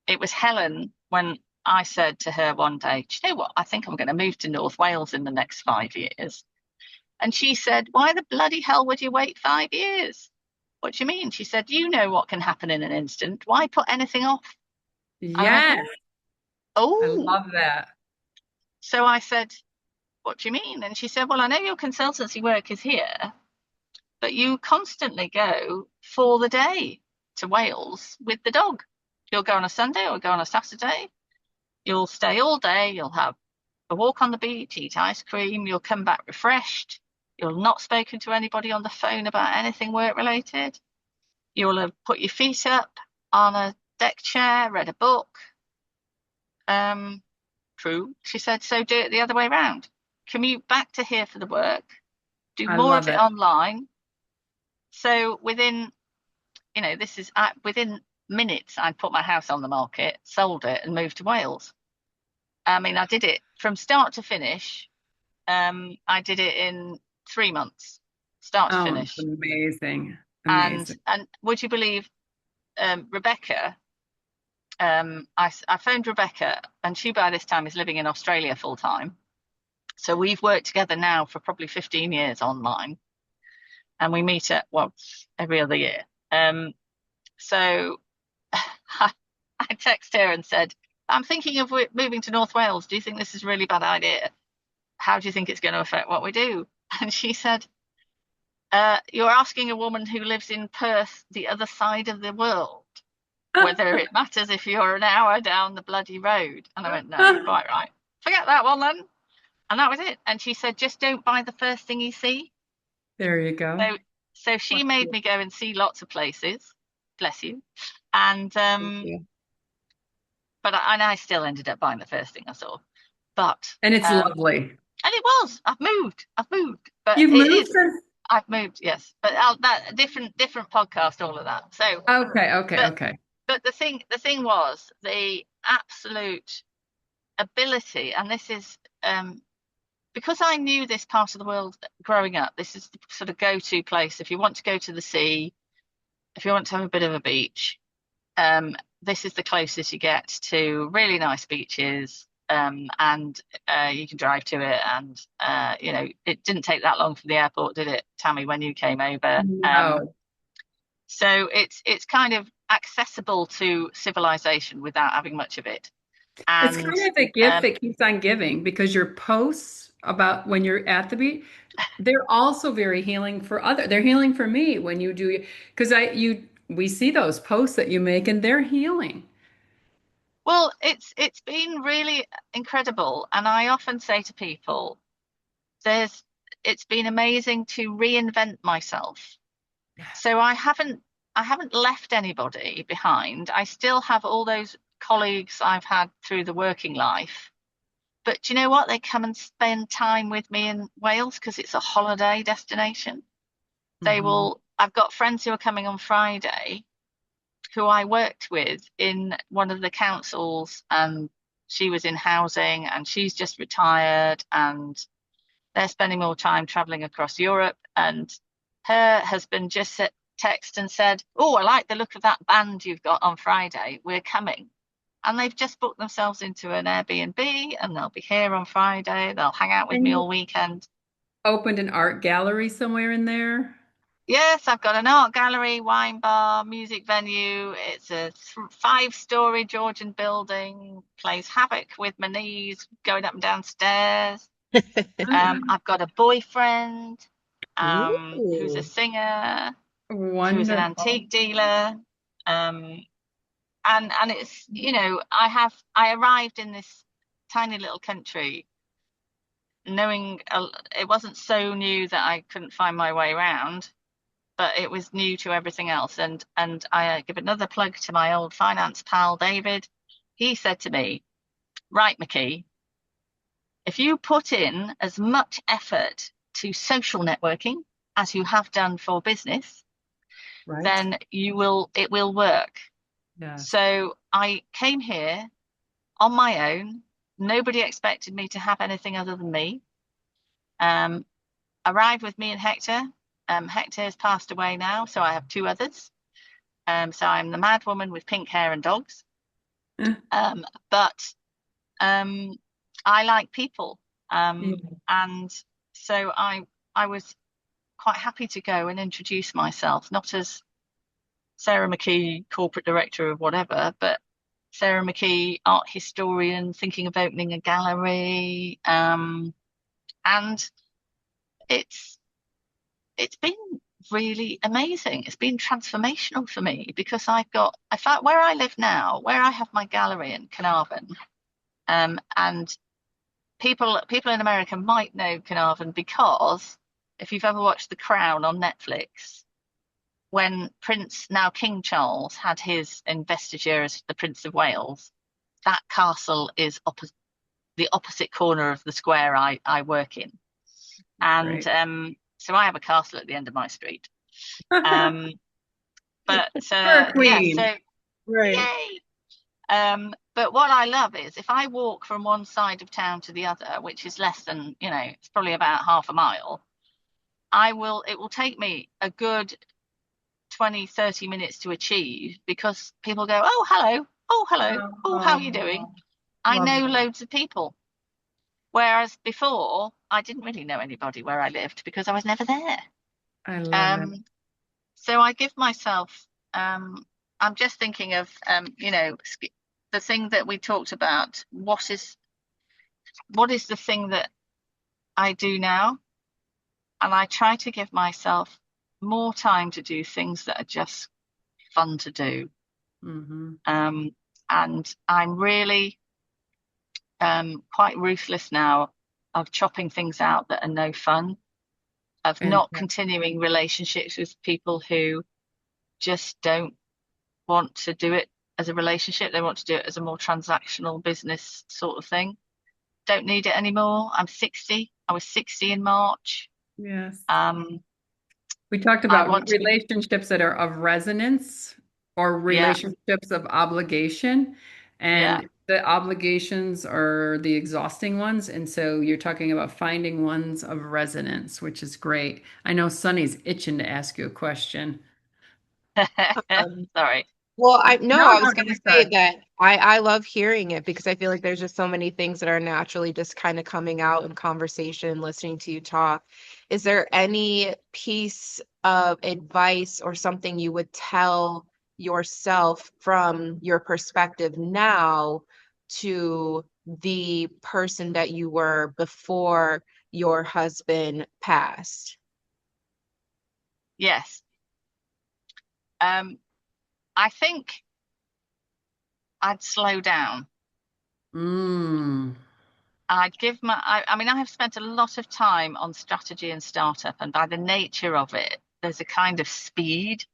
it was Helen when I said to her one day, do you know what? I think I'm going to move to North Wales in the next 5 years. And she said, why the bloody hell would you wait 5 years? What do you mean? She said, you know what can happen in an instant. Why put anything off? I went, Yes, I oh. love that. So I said, what do you mean? And she said, well, I know your consultancy work is here, but you constantly go for the day to Wales with the dog. You'll go on a Sunday or go on a Saturday. You'll stay all day. You'll have a walk on the beach, eat ice cream. You'll come back refreshed. You'll not spoken to anybody on the phone about anything work related. You'll have put your feet up on a deck chair, read a book. Um, True, she said, so do it the other way around. Commute back to here for the work, do I more love of it it. online. So this is within minutes, I put my house on the market, sold it, and moved to Wales. I mean, I did it from start to finish. I did it in 3 months, start to Oh, it's finish. amazing. And Amazing. and would you believe Rebecca? I phoned Rebecca, and she by this time is living in Australia full time. So we've worked together now for probably 15 years online, and we meet at every other year. So I text her and said, I'm thinking of moving to North Wales. Do you think this is a really bad idea? How do you think it's going to affect what we do? And she said, you're asking a woman who lives in Perth, the other side of the world, whether it matters if you're an hour down the bloody road. And I went, no, you're quite right. Forget that one then. And that was it. And she said, just don't buy the first thing you see. There you go. So, so she made me go and see lots of places. Bless you. And Thank you. I still ended up buying the first thing I saw. But And it's and lovely. it was. I've moved. But You've it moved is. since. I've moved. Yes. But that different podcast. All of that. So, Okay, okay, but okay. but the thing was the absolute ability, and this is because I knew this part of the world growing up. This is the sort of go-to place if you want to go to the sea, if you want to have a bit of a beach. This is the closest you get to really nice beaches, and you can drive to it. And it didn't take that long from the airport, did it, Tammy, when you came over? No. So it's kind of accessible to civilization without having much of it. It's And kind of the gift um, that keeps on giving because your posts about when you're at the beach, they're also very healing for they're healing for me when you do, because we see those posts that you make and they're healing. Well, it's been really incredible, and I often say to people, there's it's been amazing to reinvent myself. So I haven't left anybody behind. I still have all those colleagues I've had through the working life. But do you know what? They come and spend time with me in Wales because it's a holiday destination. Hmm. I've got friends who are coming on Friday who I worked with in one of the councils, and she was in housing and she's just retired, and they're spending more time traveling across Europe. And her husband just text and said, "Oh, I like the look of that band you've got on Friday. We're coming." And they've just booked themselves into an Airbnb and they'll be here on Friday. They'll hang out with And me you all weekend. opened an art gallery somewhere in there? Yes, I've got an art gallery, wine bar, music venue. It's a five-story Georgian building, plays havoc with my knees going up and down stairs. I've got a boyfriend, who's a Ooh. singer, who's an Wonderful. antique dealer. Um, and it's, I arrived in this tiny little country knowing it wasn't so new that I couldn't find my way around, but it was new to everything else. And I give another plug to my old finance pal, David. He said to me, "Right, McKee, if you put in as much effort to social networking as you have done for business, Right. then it will work." Yes. So I came here on my own. Nobody expected me to have anything other than me. Um, Arrived with me and Hector. Hector has passed away now, so I have two others. So I'm the mad woman with pink hair and dogs. Eh, But I like people. yeah. And so I was quite happy to go and introduce myself, not as Sara McKee, corporate director of whatever, but Sara McKee, art historian, thinking of opening a gallery. And it's it's been really amazing. It's been transformational for me because I found where I live now, where I have my gallery in Carnarvon, and people in America might know Carnarvon because if you've ever watched The Crown on Netflix, when Prince, now King Charles, had his investiture as the Prince of Wales, that castle is the opposite corner of the square I work in. And Great. so I have a castle at the end of my street. Um, but You're a yeah, so queen. Right. yay. But what I love is if I walk from one side of town to the other, which is less than, it's probably about half a mile, it will take me a good 20, 30 minutes to achieve because people go, "Oh, hello. Oh, hello. Oh, how are you doing?" Oh, I know lovely. loads of people. Whereas before, I didn't really know anybody where I lived because I was never there. I love it. Um, so I give myself, I'm just thinking of, the thing that we talked about. What is the thing that I do now? And I try to give myself more time to do things that are just fun to do. Hmm. Um, and I'm really quite ruthless now of chopping things out that are no fun, of not Fantastic. continuing relationships with people who just don't want to do it as a relationship. They want to do it as a more transactional business sort of thing. Don't need it anymore. I'm 60. I was 60 in March. Yes. Um, We talked I about want to be, relationships that are of resonance or yeah, relationships of obligation. yeah. And the obligations are the exhausting ones. And so you're talking about finding ones of resonance, which is great. I know Sunny's itching to ask you a question. Um, Sorry. well, I no, No, I no, was don't gonna be say sorry. that I love hearing it because I feel like there's just so many things that are naturally just kind of coming out in conversation, listening to you talk. Is there any piece of advice or something you would tell yourself from your perspective now to the person that you were before your husband passed? Yes. I think I'd slow down. Mm. I'd give I mean, I have spent a lot of time on strategy and startup, and by the nature of it, there's a kind of speed.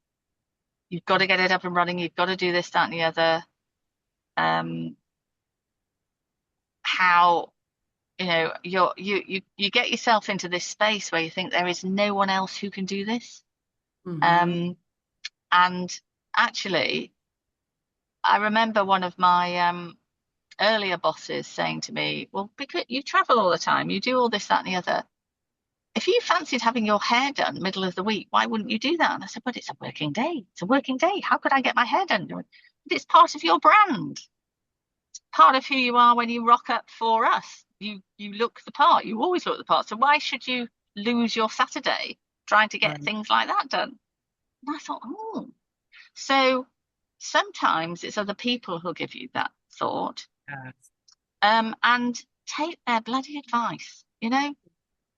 You've got to get it up and running. You've got to do this, that, and the other. Um, how, you get yourself into this space where you think there is no one else who can do this. Hmm. Um, and actually, I remember one of my earlier bosses saying to me, "Well, because you travel all the time, you do all this, that, and the other. If you fancied having your hair done middle of the week, why wouldn't you do that?" And I said, "But it's a working day. It's a working day. How could I get my hair done?" But it's part of your brand, part of who you are when you rock up for us. You look the part. You always look the part. So why should you lose your Saturday trying to get Right. things like that done? And I thought, oh, so sometimes it's other people who'll give you that thought, Yes. and take their bloody advice.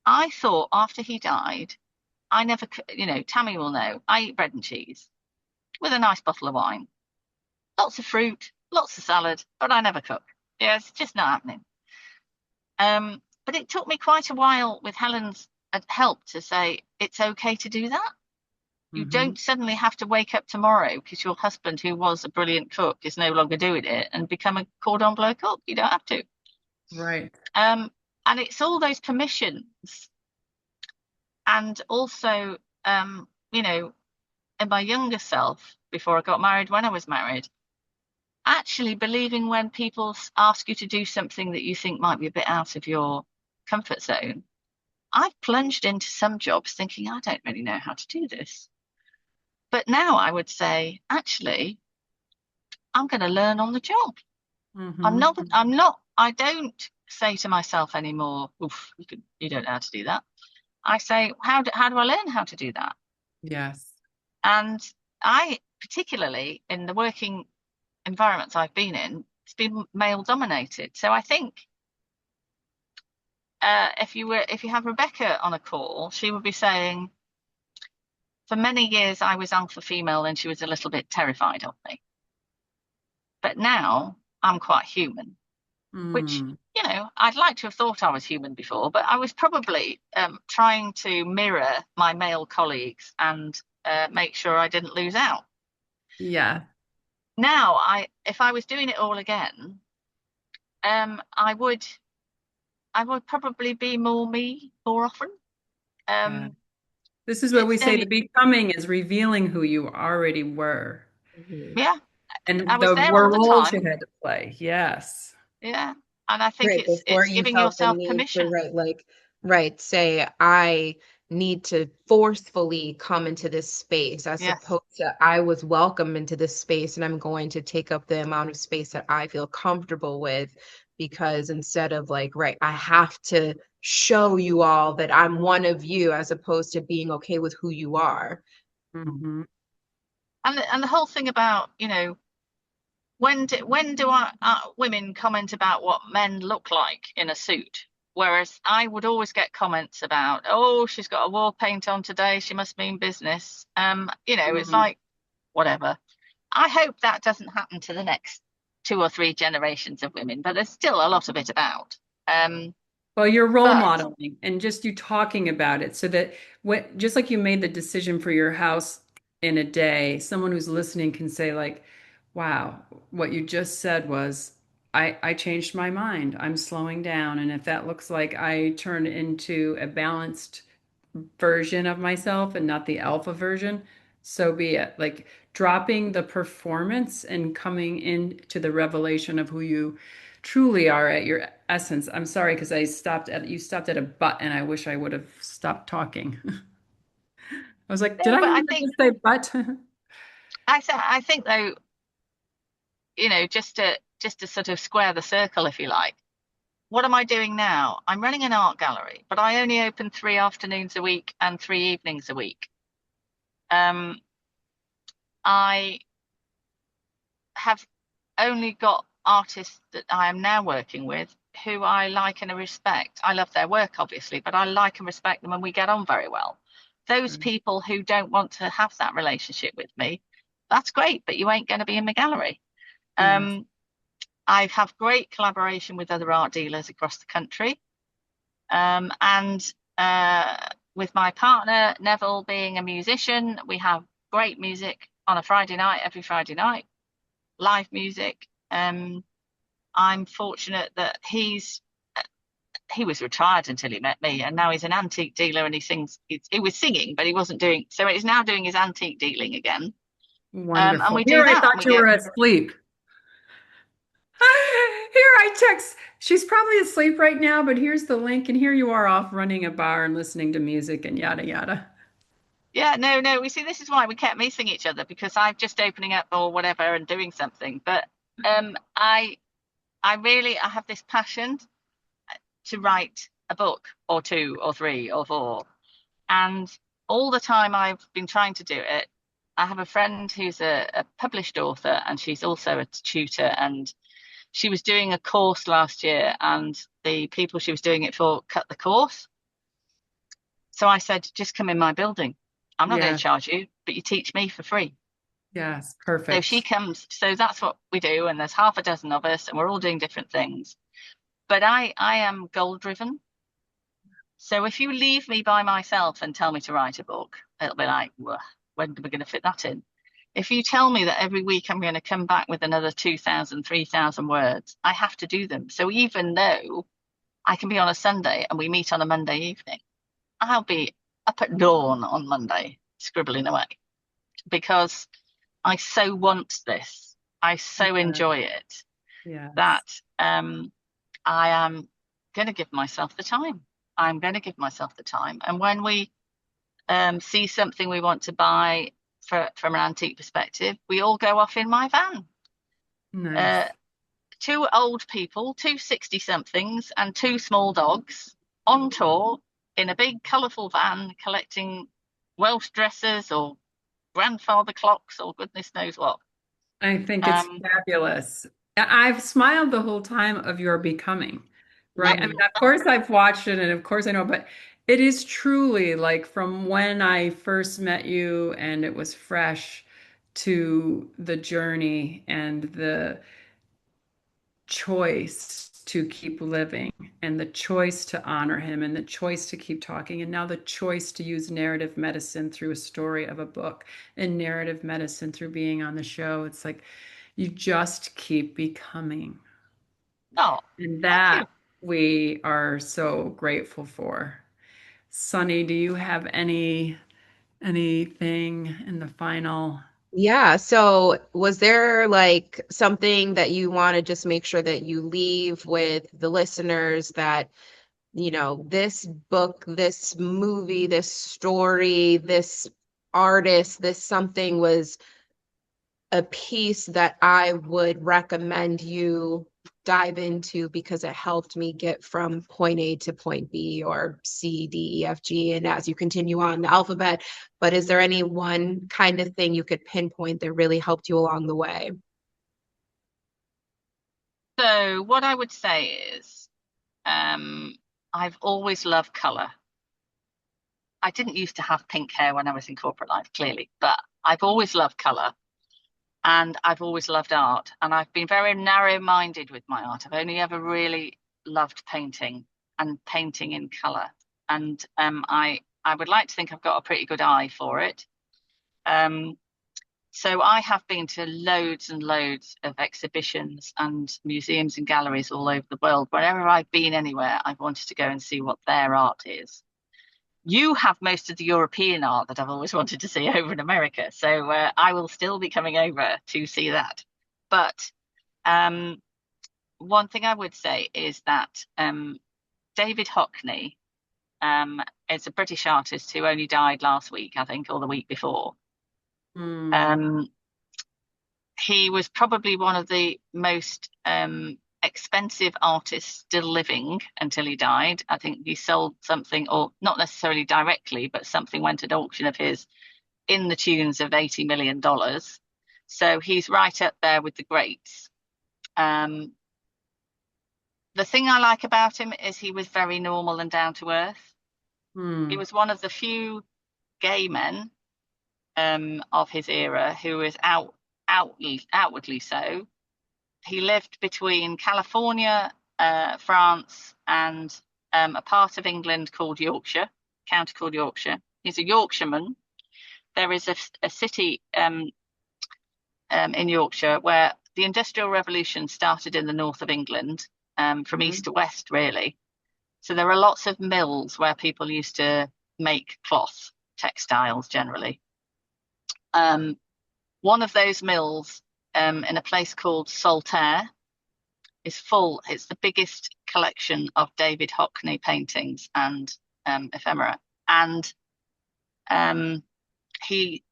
I thought after he died, I never, Tammy will know, I eat bread and cheese with a nice bottle of wine, lots of fruit, lots of salad, but I never cook. Yeah, it's just not happening. But it took me quite a while with Helen's help to say it's okay to do that. You Hmm. don't suddenly have to wake up tomorrow because your husband, who was a brilliant cook, is no longer doing it and become a cordon bleu cook. You don't have to. Right. Um, and it's all those permissions, and also, you know, in my younger self, before I got married, when I was married, actually believing when people ask you to do something that you think might be a bit out of your comfort zone. I've plunged into some jobs thinking I don't really know how to do this. But now I would say, actually, I'm going to learn on the job. Hmm. I don't say to myself anymore, oof, you don't know how to do that. I say, how do I learn how to do that? Yes. And I, particularly in the working environments I've been in, it's been male dominated. So I think if you have Rebecca on a call, she would be saying, for many years I was alpha female and she was a little bit terrified of me. But now I'm quite human, which, Mm. I'd like to have thought I was human before, but I was probably trying to mirror my male colleagues and make sure I didn't lose out. Yeah. Now, if I was doing it all again, I would probably be more me more often. Yeah. Um, This is what we it's say, the only, becoming is revealing who you already were Mhm. yeah, I and was the there all the roles you time. had to play. Yes. Yeah, and I think Right, it's before it's you giving felt the yourself need to permission. right, say, I need to forcefully come into this space as Yes. opposed to I was welcome into this space and I'm going to take up the amount of space that I feel comfortable with because instead of like, right, I have to show you all that I'm one of you as opposed to being okay with who you are. Hmm. And the whole thing about, when do women comment about what men look like in a suit? Whereas I would always get comments about, oh, she's got a war paint on today, she must mean business. It's Hmm. like whatever. I hope that doesn't happen to the next two or three generations of women, but there's still a lot of it about. Um, Well, you're role but modeling and just you talking about it so that what just like you made the decision for your house in a day, someone who's listening can say like, wow, what you just said was I changed my mind. I'm slowing down. And if that looks like I turn into a balanced version of myself and not the alpha version, so be it. Like dropping the performance and coming into the revelation of who you truly are at your essence. I'm sorry because you stopped at a but and I wish I would have stopped talking. I was like, did no, I but I hear think you say but? I think though, just to sort of square the circle, if you like. What am I doing now? I'm running an art gallery, but I only open 3 afternoons a week and 3 evenings a week. Um, I have only got artists that I am now working with who I like and respect. I love their work, obviously, but I like and respect them and we get on very well. Those Mm. people who don't want to have that relationship with me, that's great, but you ain't going to be in my gallery. Yes. Um, I have great collaboration with other art dealers across the country. And with my partner, Neville, being a musician, we have great music on a Friday night, every Friday night, live music. I'm fortunate that he was retired until he met me, and now he's an antique dealer and he sings. He was singing, but he wasn't doing. So he's now doing his antique dealing again. And Wonderful. we do Here, I that, and thought we you get were asleep. Here, I text. She's probably asleep right now, but here's the link, and here you are off running a bar and listening to music and yada yada. yeah, no. We see this is why we kept missing each other because I'm just opening up or whatever and doing something. But I have this passion to write a book or two or three or four. And all the time I've been trying to do it, I have a friend who's a published author and she's also a tutor. And she was doing a course last year and the people she was doing it for cut the course. So I said, just come in my building. I'm not going Yeah. to charge you, but you teach me for free. Yes. So she Perfect. comes. So that's what we do. And there's half a dozen of us and we're all doing different things. But I am goal driven. So if you leave me by myself and tell me to write a book, it'll be like, well, when are we going to fit that in? If you tell me that every week I'm going to come back with another 2,000, 3,000 words, I have to do them. So even though I can be on a Sunday and we meet on a Monday evening, I'll be up at dawn on Monday scribbling away because I so want this. I so Yeah. enjoy it Yes. that I am going to give myself the time. I'm going to give myself the time. And when we see something we want to buy from an antique perspective, we all go off in my van. Uh, Nice. two old people, two 60 somethings, and two small dogs on tour in a big, colourful van collecting Welsh dresses or grandfather clocks or goodness knows what. I think it's Um, fabulous. I've smiled the whole time of your becoming, right? I mean, mm, of course I've watched it and of course I know, but it is truly like from when I first met you and it was fresh to the journey and the choice to keep living and the choice to honor him and the choice to keep talking and now the choice to use narrative medicine through a story of a book and narrative medicine through being on the show. It's like you just keep becoming. oh, And thank you. that we are so grateful for. Sunny, do you have anything in the final? Yeah, so was there like something that you want to just make sure that you leave with the listeners that, this book, this movie, this story, this artist, this something was a piece that I would recommend you dive into because it helped me get from point A to point B or C, D, E, F, G, and as you continue on the alphabet. But is there any one kind of thing you could pinpoint that really helped you along the way? So what I would say is, um, I've always loved colour. I didn't used to have pink hair when I was in corporate life, clearly, but I've always loved colour and I've always loved art. And I've been very narrow-minded with my art. I've only ever really loved painting and painting in colour. And I would like to think I've got a pretty good eye for it. Um, so I have been to loads and loads of exhibitions and museums and galleries all over the world. Wherever I've been anywhere, I've wanted to go and see what their art is. You have most of the European art that I've always wanted to see over in America. So I will still be coming over to see that. But um, one thing I would say is that David Hockney is a British artist who only died last week, I think, or the week before. Hmm. Um, he was probably one of the most expensive artists still living until he died. I think he sold something, or not necessarily directly, but something went at auction of his in the tunes of $80 million. So he's right up there with the greats. Um, the thing I like about him is he was very normal and down to earth. He Hmm. was one of the few gay men of his era who was outwardly so. He lived between California, France, and a part of England called Yorkshire, county called Yorkshire. He's a Yorkshireman. There is a city in Yorkshire where the Industrial Revolution started in the north of England, from Hmm. east to west, really. So there are lots of mills where people used to make cloth, textiles generally. Um, one of those mills, in a place called Saltaire, is full. It's the biggest collection of David Hockney paintings and ephemera. And um, he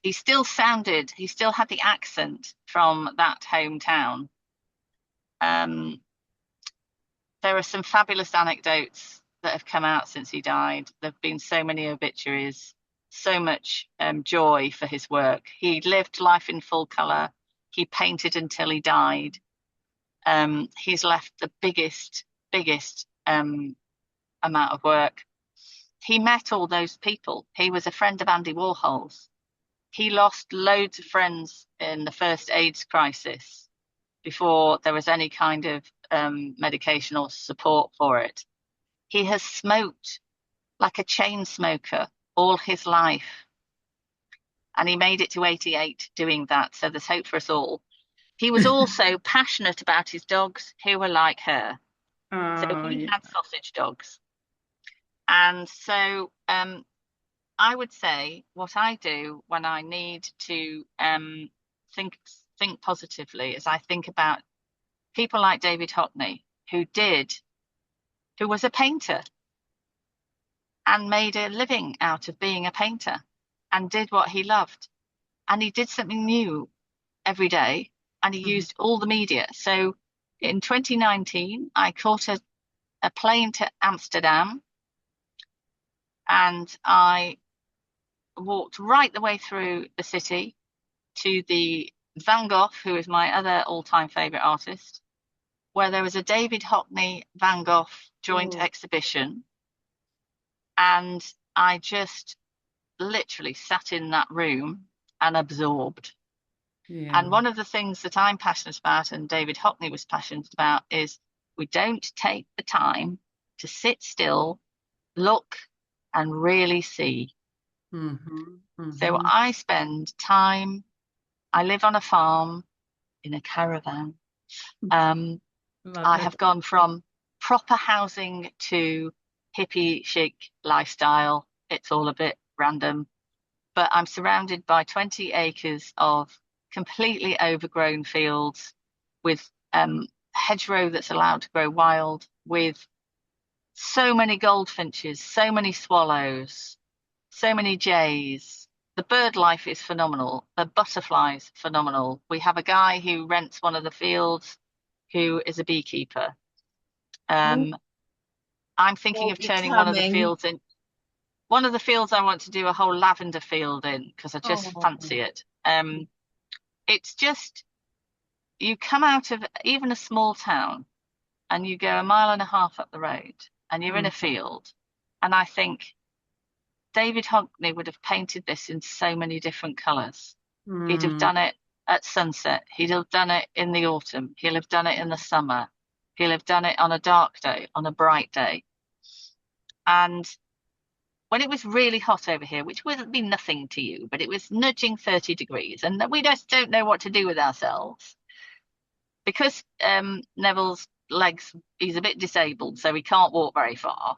he still he still had the accent from that hometown. Um, there are some fabulous anecdotes that have come out since he died. There have been so many obituaries, so much joy for his work. He lived life in full colour. He painted until he died. He's left the biggest amount of work. He met all those people. He was a friend of Andy Warhol's. He lost loads of friends in the first AIDS crisis before there was any kind of medication or support for it. He has smoked like a chain smoker all his life, and he made it to 88 doing that. So there's hope for us all. He was also passionate about his dogs who were like her. So Oh, he yeah. had sausage dogs. And so I would say what I do when I need to think think positively is I think about people like David Hockney, who was a painter and made a living out of being a painter and did what he loved. And he did something new every day and he Mhm. used all the media. So in 2019, I caught a plane to Amsterdam and I walked right the way through the city to the Van Gogh, who is my other all-time favorite artist, where there was a David Hockney Van Gogh joint Oh, exhibition. And I just literally sat in that room and absorbed. yeah. And one of the things that I'm passionate about and David Hockney was passionate about is we don't take the time to sit still, look, and really see. Mm-hmm. So Mm-hmm. I live on a farm in a caravan. Um, Love I it. have gone from proper housing to hippie chic lifestyle. It's all a bit random, but I'm surrounded by 20 acres of completely overgrown fields with hedgerow that's allowed to grow wild, with so many goldfinches, so many swallows, so many jays. The bird life is phenomenal. The butterflies, phenomenal. We have a guy who rents one of the fields who is a beekeeper. Oh, Um, I'm thinking well, of turning becoming. one of the fields I want to do a whole lavender field in because I just Oh, fancy it. It's just, you come out of even a small town and you go a mile and a half up the road and you're in a mm, field. And I think David Hockney would have painted this in so many different colours. He'd have mm. done it at sunset. He'd have done it in the autumn. He'll have done it in the summer. He'll have done it on a dark day, on a bright day. And when it was really hot over here, which would be nothing to you, but it was nudging 30 degrees, and we just don't know what to do with ourselves. Because Neville's legs, he's a bit disabled, so he can't walk very far.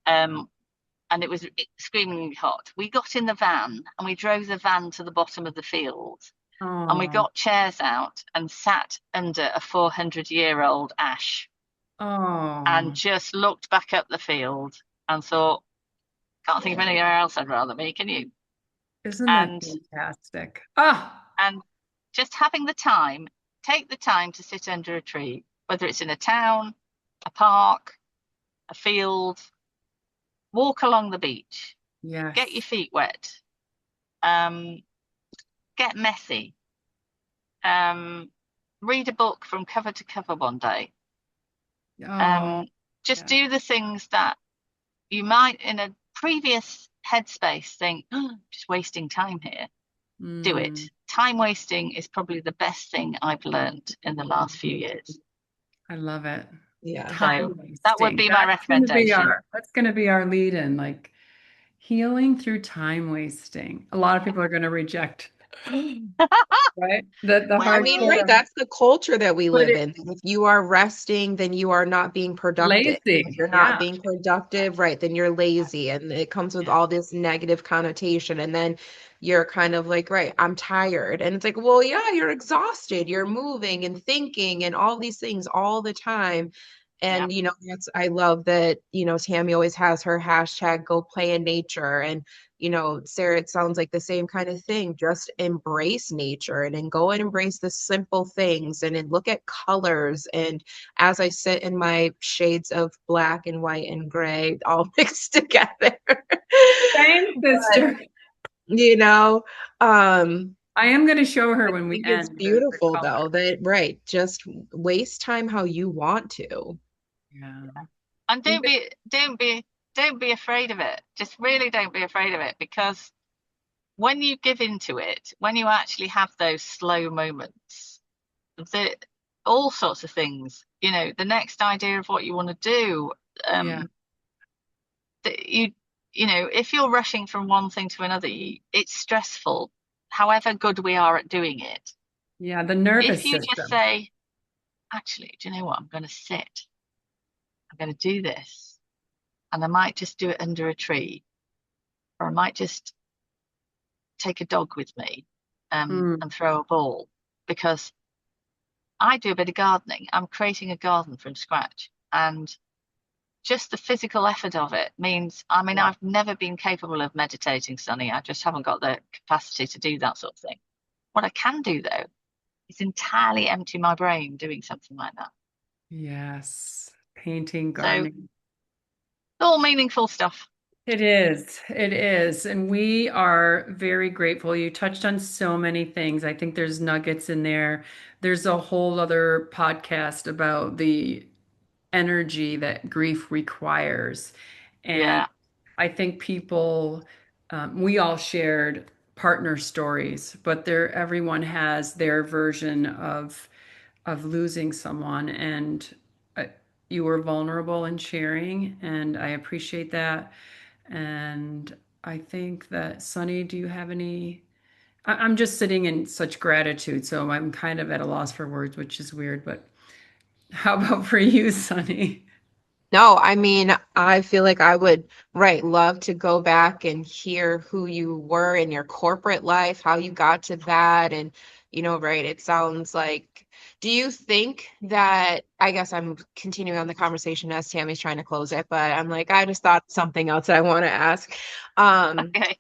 Um, and it was screaming hot. We got in the van and we drove the van to the bottom of the field and we Oh, got chairs out and sat under a 400-year-old ash and oh, just looked back up the field and thought, can't think of anywhere else I'd rather be, can you? isn't that And fantastic? Ah, and just having the time, take the time to sit under a tree, whether it's in a town, a park, a field, walk along the beach, get your yes. feet wet, um, get messy, um, read a book from cover to cover one day. Oh, Just yeah. do the things that you might in a previous headspace think, oh, just wasting time here. Do it. Mm, Time wasting is probably the best thing I've learned in the last few years. I love it. Yeah. So Time that would wasting. be my recommendation. That's gonna be our lead in, like healing through time wasting. A lot of people are gonna reject, right? The I Well, mean, right, hardcore, that's the culture that we but live it in. If you are resting, then you are not being productive. If lazy. you're not Yeah. being productive, right, then you're lazy. And it comes with yeah, all this negative connotation. And then you're kind of like, right, I'm tired. And it's like, well, yeah, you're exhausted. You're moving and thinking and all these things all the time. yeah, And, that's, I love that, Tammy always has her hashtag go play in nature. And Sarah, it sounds like the same kind of thing. Just embrace nature and then go and embrace the simple things and then look at colors. And as I sit in my shades of black and white and gray, all mixed together, Same, but sister. you know, um, I am gonna show her I when we think it's end the beautiful color. though that right, just waste time how you want to. Yeah. and Even don't be afraid of it. Just really don't be afraid of it, because when you give into it, when you actually have those slow moments, the all sorts of things, the next idea of what you want to do, yeah. um, that if you're rushing from one thing to another, it's stressful, however good we are at doing it. Yeah, the If nervous you just system. say, actually, do you know what? I'm going to sit, I'm going to do this, and I might just do it under a tree, or I might just take a dog with me, Mm, and throw a ball, because I do a bit of gardening. I'm creating a garden from scratch. And just the physical effort of it means, I mean, yeah. I've never been capable of meditating, Sunny. I just haven't got the capacity to do that sort of thing. What I can do, though, is entirely empty my brain doing something like that. Yes. Painting, So, gardening. all meaningful stuff. It is. It is. And we are very grateful. You touched on so many things. I think there's nuggets in there. There's a whole other podcast about the energy that grief requires. And Yeah, I think people, we all shared partner stories, but everyone has their version of losing someone. And uh, you were vulnerable in sharing, and I appreciate that. And I think that, Sunny, do you have any? I'm just sitting in such gratitude, so I'm kind of at a loss for words, which is weird, but how about for you, Sunny? No, I mean, I feel like I would, right, love to go back and hear who you were in your corporate life, how you got to that. And, right, it sounds like, do you think that, I guess I'm continuing on the conversation as Tammy's trying to close it, but I'm like, I just thought something else that I want to ask. Um, okay.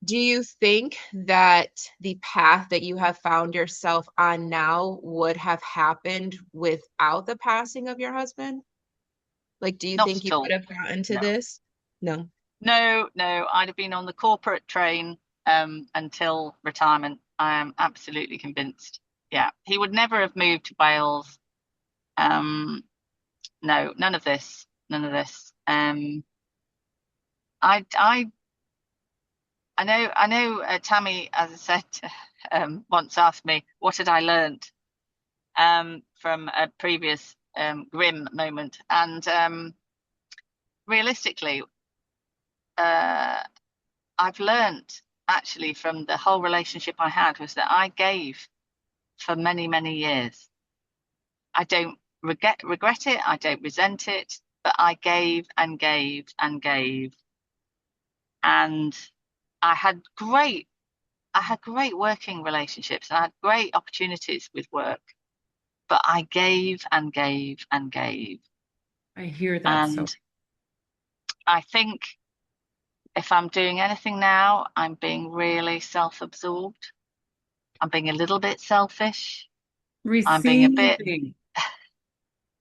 do you think that the path that you have found yourself on now would have happened without the passing of your husband? Like, do you Not think at you would all. have gotten to No, this? No. no, no. I'd have been on the corporate train until retirement. I am absolutely convinced. Yeah, he would never have moved to Wales. Um, no, none of this, none of this. I, I, I know. Tammy, as I said, once asked me what had I learned from a previous grim moment, and realistically, uh, I've learned actually from the whole relationship I had was that I gave for many, many years. I don't regret it. I don't resent it, but I gave and gave and gave, and I had great I had great working relationships and I had great opportunities with work, but I gave and gave and gave. I hear that so. And I think if I'm doing anything now, I'm being really self-absorbed. I'm being a little bit selfish. I'm being a bit, Receiving,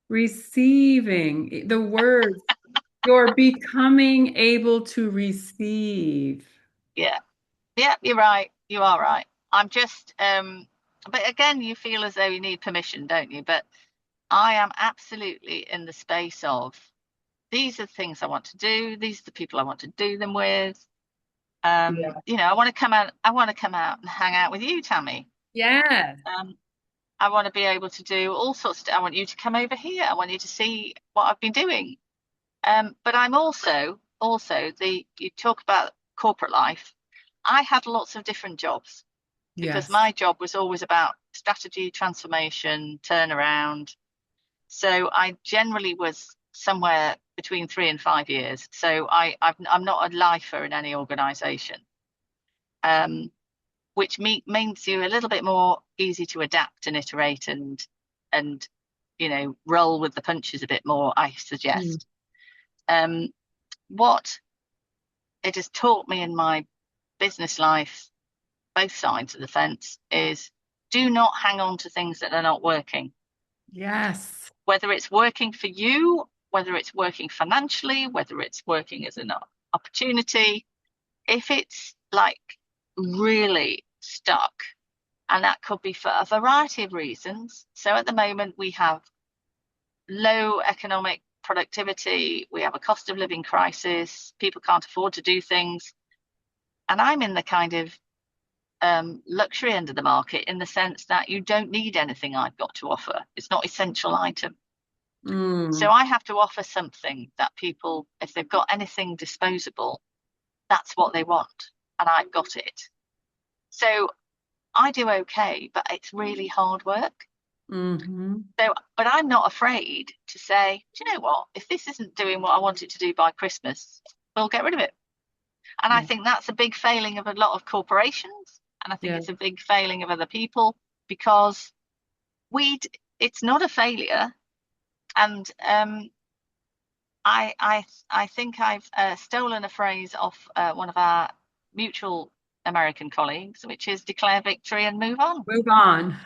receiving the words. You're becoming able to receive. yeah, yeah, you're right. You are right. I'm just but again, you feel as though you need permission, don't you? But I am absolutely in the space of these are the things I want to do. These are the people I want to do them with. Yeah. I want to come out. I want to come out and hang out with you, Tammy. Yeah. Um, I want to be able to do all sorts of. I want you to come over here. I want you to see what I've been doing. But I'm also you talk about corporate life. I had lots of different jobs because Yes. my job was always about strategy, transformation, turnaround. So I generally was somewhere between 3 and 5 years. So I'm not a lifer in any organization, um, which means you a little bit more easy to adapt and iterate and roll with the punches a bit more, I Mm. suggest. Um, what it has taught me in my business life, both sides of the fence, is do not hang on to things that are not working. Yes. Whether it's working for you, whether it's working financially, whether it's working as an opportunity, if it's like really stuck, and that could be for a variety of reasons. So at the moment, we have low economic productivity, we have a cost of living crisis, people can't afford to do things. And I'm in the kind of luxury end of the market in the sense that you don't need anything I've got to offer. It's not essential item. So Mm. I have to offer something that people, if they've got anything disposable, that's what they want. And I've got it. So I do okay, but it's really hard work. Mm-hmm. So, but I'm not afraid to say, do you know what? If this isn't doing what I want it to do by Christmas, we'll get rid of it. And I Yeah. think that's a big failing of a lot of corporations. And I think Yeah. it's a big failing of other people because we it's not a failure. And I think I've stolen a phrase off one of our mutual American colleagues, which is declare victory and move on. Move on.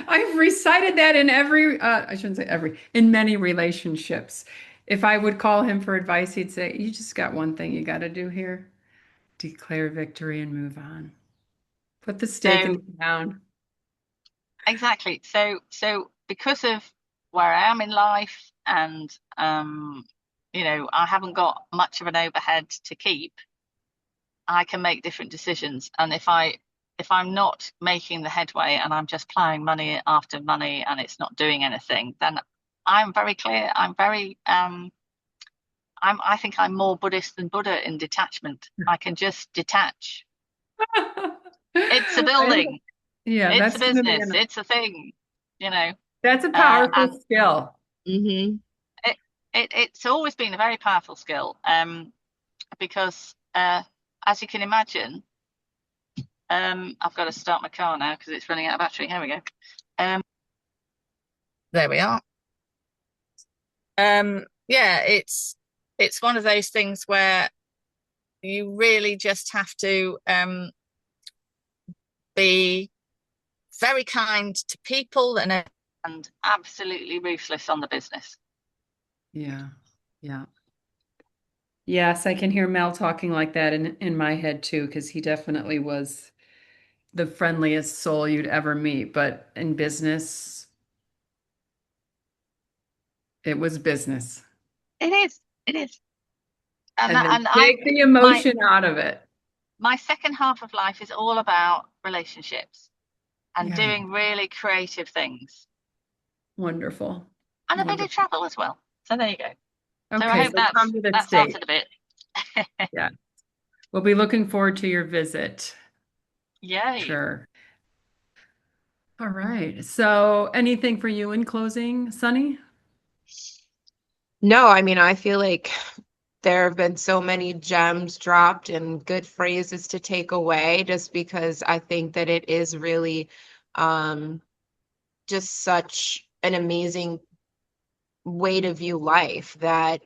I've recited that in every, I shouldn't say every, in many relationships. If I would call him for advice, he'd say, "You just got one thing you got to do here. Declare victory and move on. Put the stake in So the ground." exactly. So because of where I am in life and I haven't got much of an overhead to keep, I can make different decisions. And if I'm not making the headway and I'm just plowing money after money and it's not doing anything, then I'm very clear. I think I'm more Buddhist than Buddha in detachment. I can just detach. It's a building. Yeah, It's a that's going to be business. It's a thing. You know. that's a powerful And skill. Hmm. it, it's always been a very powerful skill. Because as you can imagine, I've got to start my car now because it's running out of battery. Here we go. There we are. Yeah, it's one of those things where you really just have to be very kind to people and absolutely ruthless on the business. Yeah. Yeah. Yes, I can hear Mel talking like that in my head too, because he definitely was the friendliest soul you'd ever meet. But in business, it was business. It is. It is. And And that, then and I take the my emotion out of it. my second half of life is all about relationships and Yeah. doing really creative things Wonderful. and a bit of Wonderful. travel as well. So there you go. So I Okay, hope so come to the that's state. answered a bit. Yeah. We'll be looking forward to your visit. Yay. Sure. All right. So anything for you in closing, Sunny? No, I mean, I feel like there have been so many gems dropped and good phrases to take away just because I think that it is really um, just such an amazing way to view life that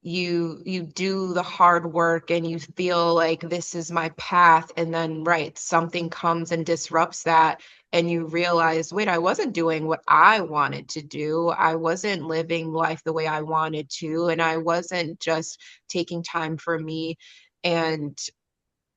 you do the hard work and you feel like this is my path, and then right, something comes and disrupts that, and you realize, wait, I wasn't doing what I wanted to do. I wasn't living life the way I wanted to, and I wasn't just taking time for me. And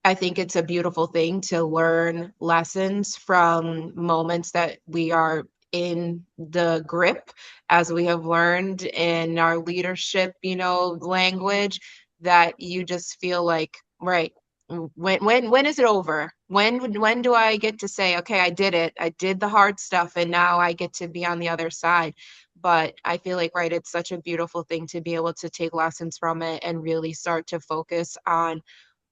I think it's a beautiful thing to learn lessons from moments that we are in the grip, as we have learned in our leadership, language, that you just feel like, right, when is it over? When do I get to say, okay, I did it. I did the hard stuff and now I get to be on the other side. But I feel like, right, it's such a beautiful thing to be able to take lessons from it and really start to focus on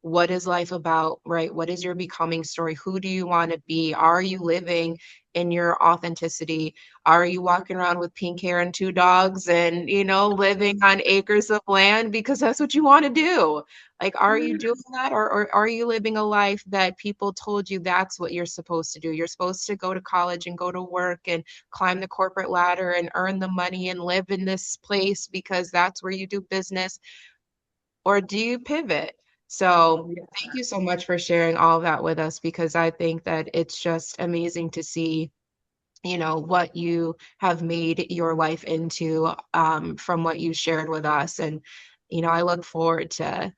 what is life about, right? What is your becoming story? Who do you want to be? Are you living in your authenticity? Are you walking around with pink hair and two dogs and, living on acres of land because that's what you want to do? Like, are you doing that? Or are you living a life that people told you that's what you're supposed to do? You're supposed to go to college and go to work and climb the corporate ladder and earn the money and live in this place because that's where you do business. Or do you pivot? So thank you so much for sharing all of that with us, because I think that it's just amazing to see, what you have made your life into, from what you shared with us. And, I look forward to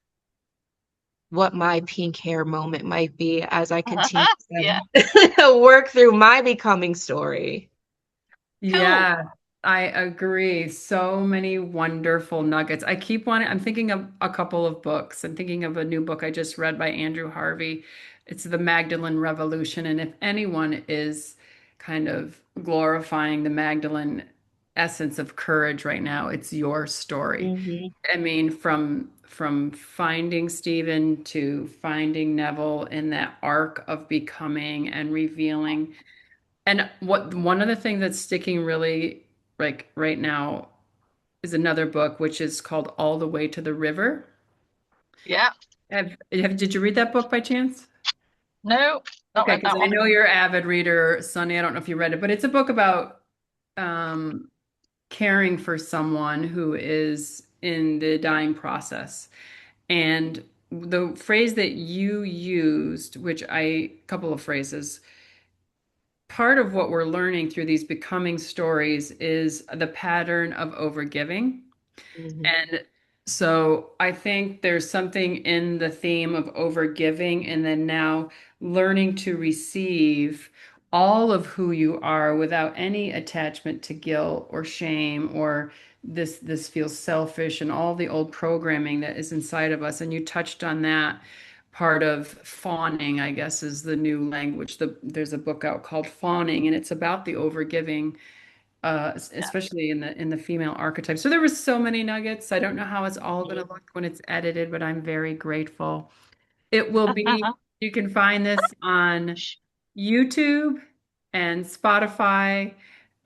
what my pink hair moment might be as I continue Yeah. to work through my becoming story. Cool. Yeah, I agree. So many wonderful nuggets. I keep wanting, I'm thinking of a couple of books. I'm thinking of a new book I just read by Andrew Harvey. It's The Magdalene Revolution. And if anyone is kind of glorifying the Magdalene essence of courage right now, it's your story. Hmm. I mean, from finding Stephen to finding Neville in that arc of becoming and revealing. And what one of the things that's sticking really like right now is another book, which is called All the Way to the River. Yeah. Did you read that book by chance? No, not Okay, read because that I one. know you're an avid reader, Sonny. I don't know if you read it, but it's a book about um, caring for someone who is in the dying process. And the phrase that you used, couple of phrases, part of what we're learning through these becoming stories is the pattern of overgiving. Hmm. And so I think there's something in the theme of overgiving and then now learning to receive all of who you are without any attachment to guilt or shame or this feels selfish and all the old programming that is inside of us. And you touched on that part of fawning, I guess, is the new language. There's a book out called Fawning, and it's about the overgiving, Yeah. especially in the female archetype. So there was so many nuggets. I don't know how it's all going to Hmm. look when it's edited, but I'm very grateful. It will be, you can find this on YouTube and Spotify,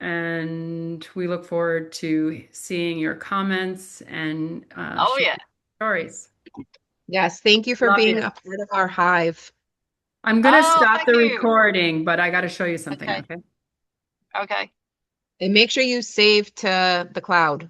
and we look forward to seeing your comments and Oh sharing yeah. stories. Yes, thank you for Love being you. a part of our hive. I'm going to Oh, stop thank the you. recording, but I got to show you something, Okay. okay? Okay. And make sure you save to the cloud.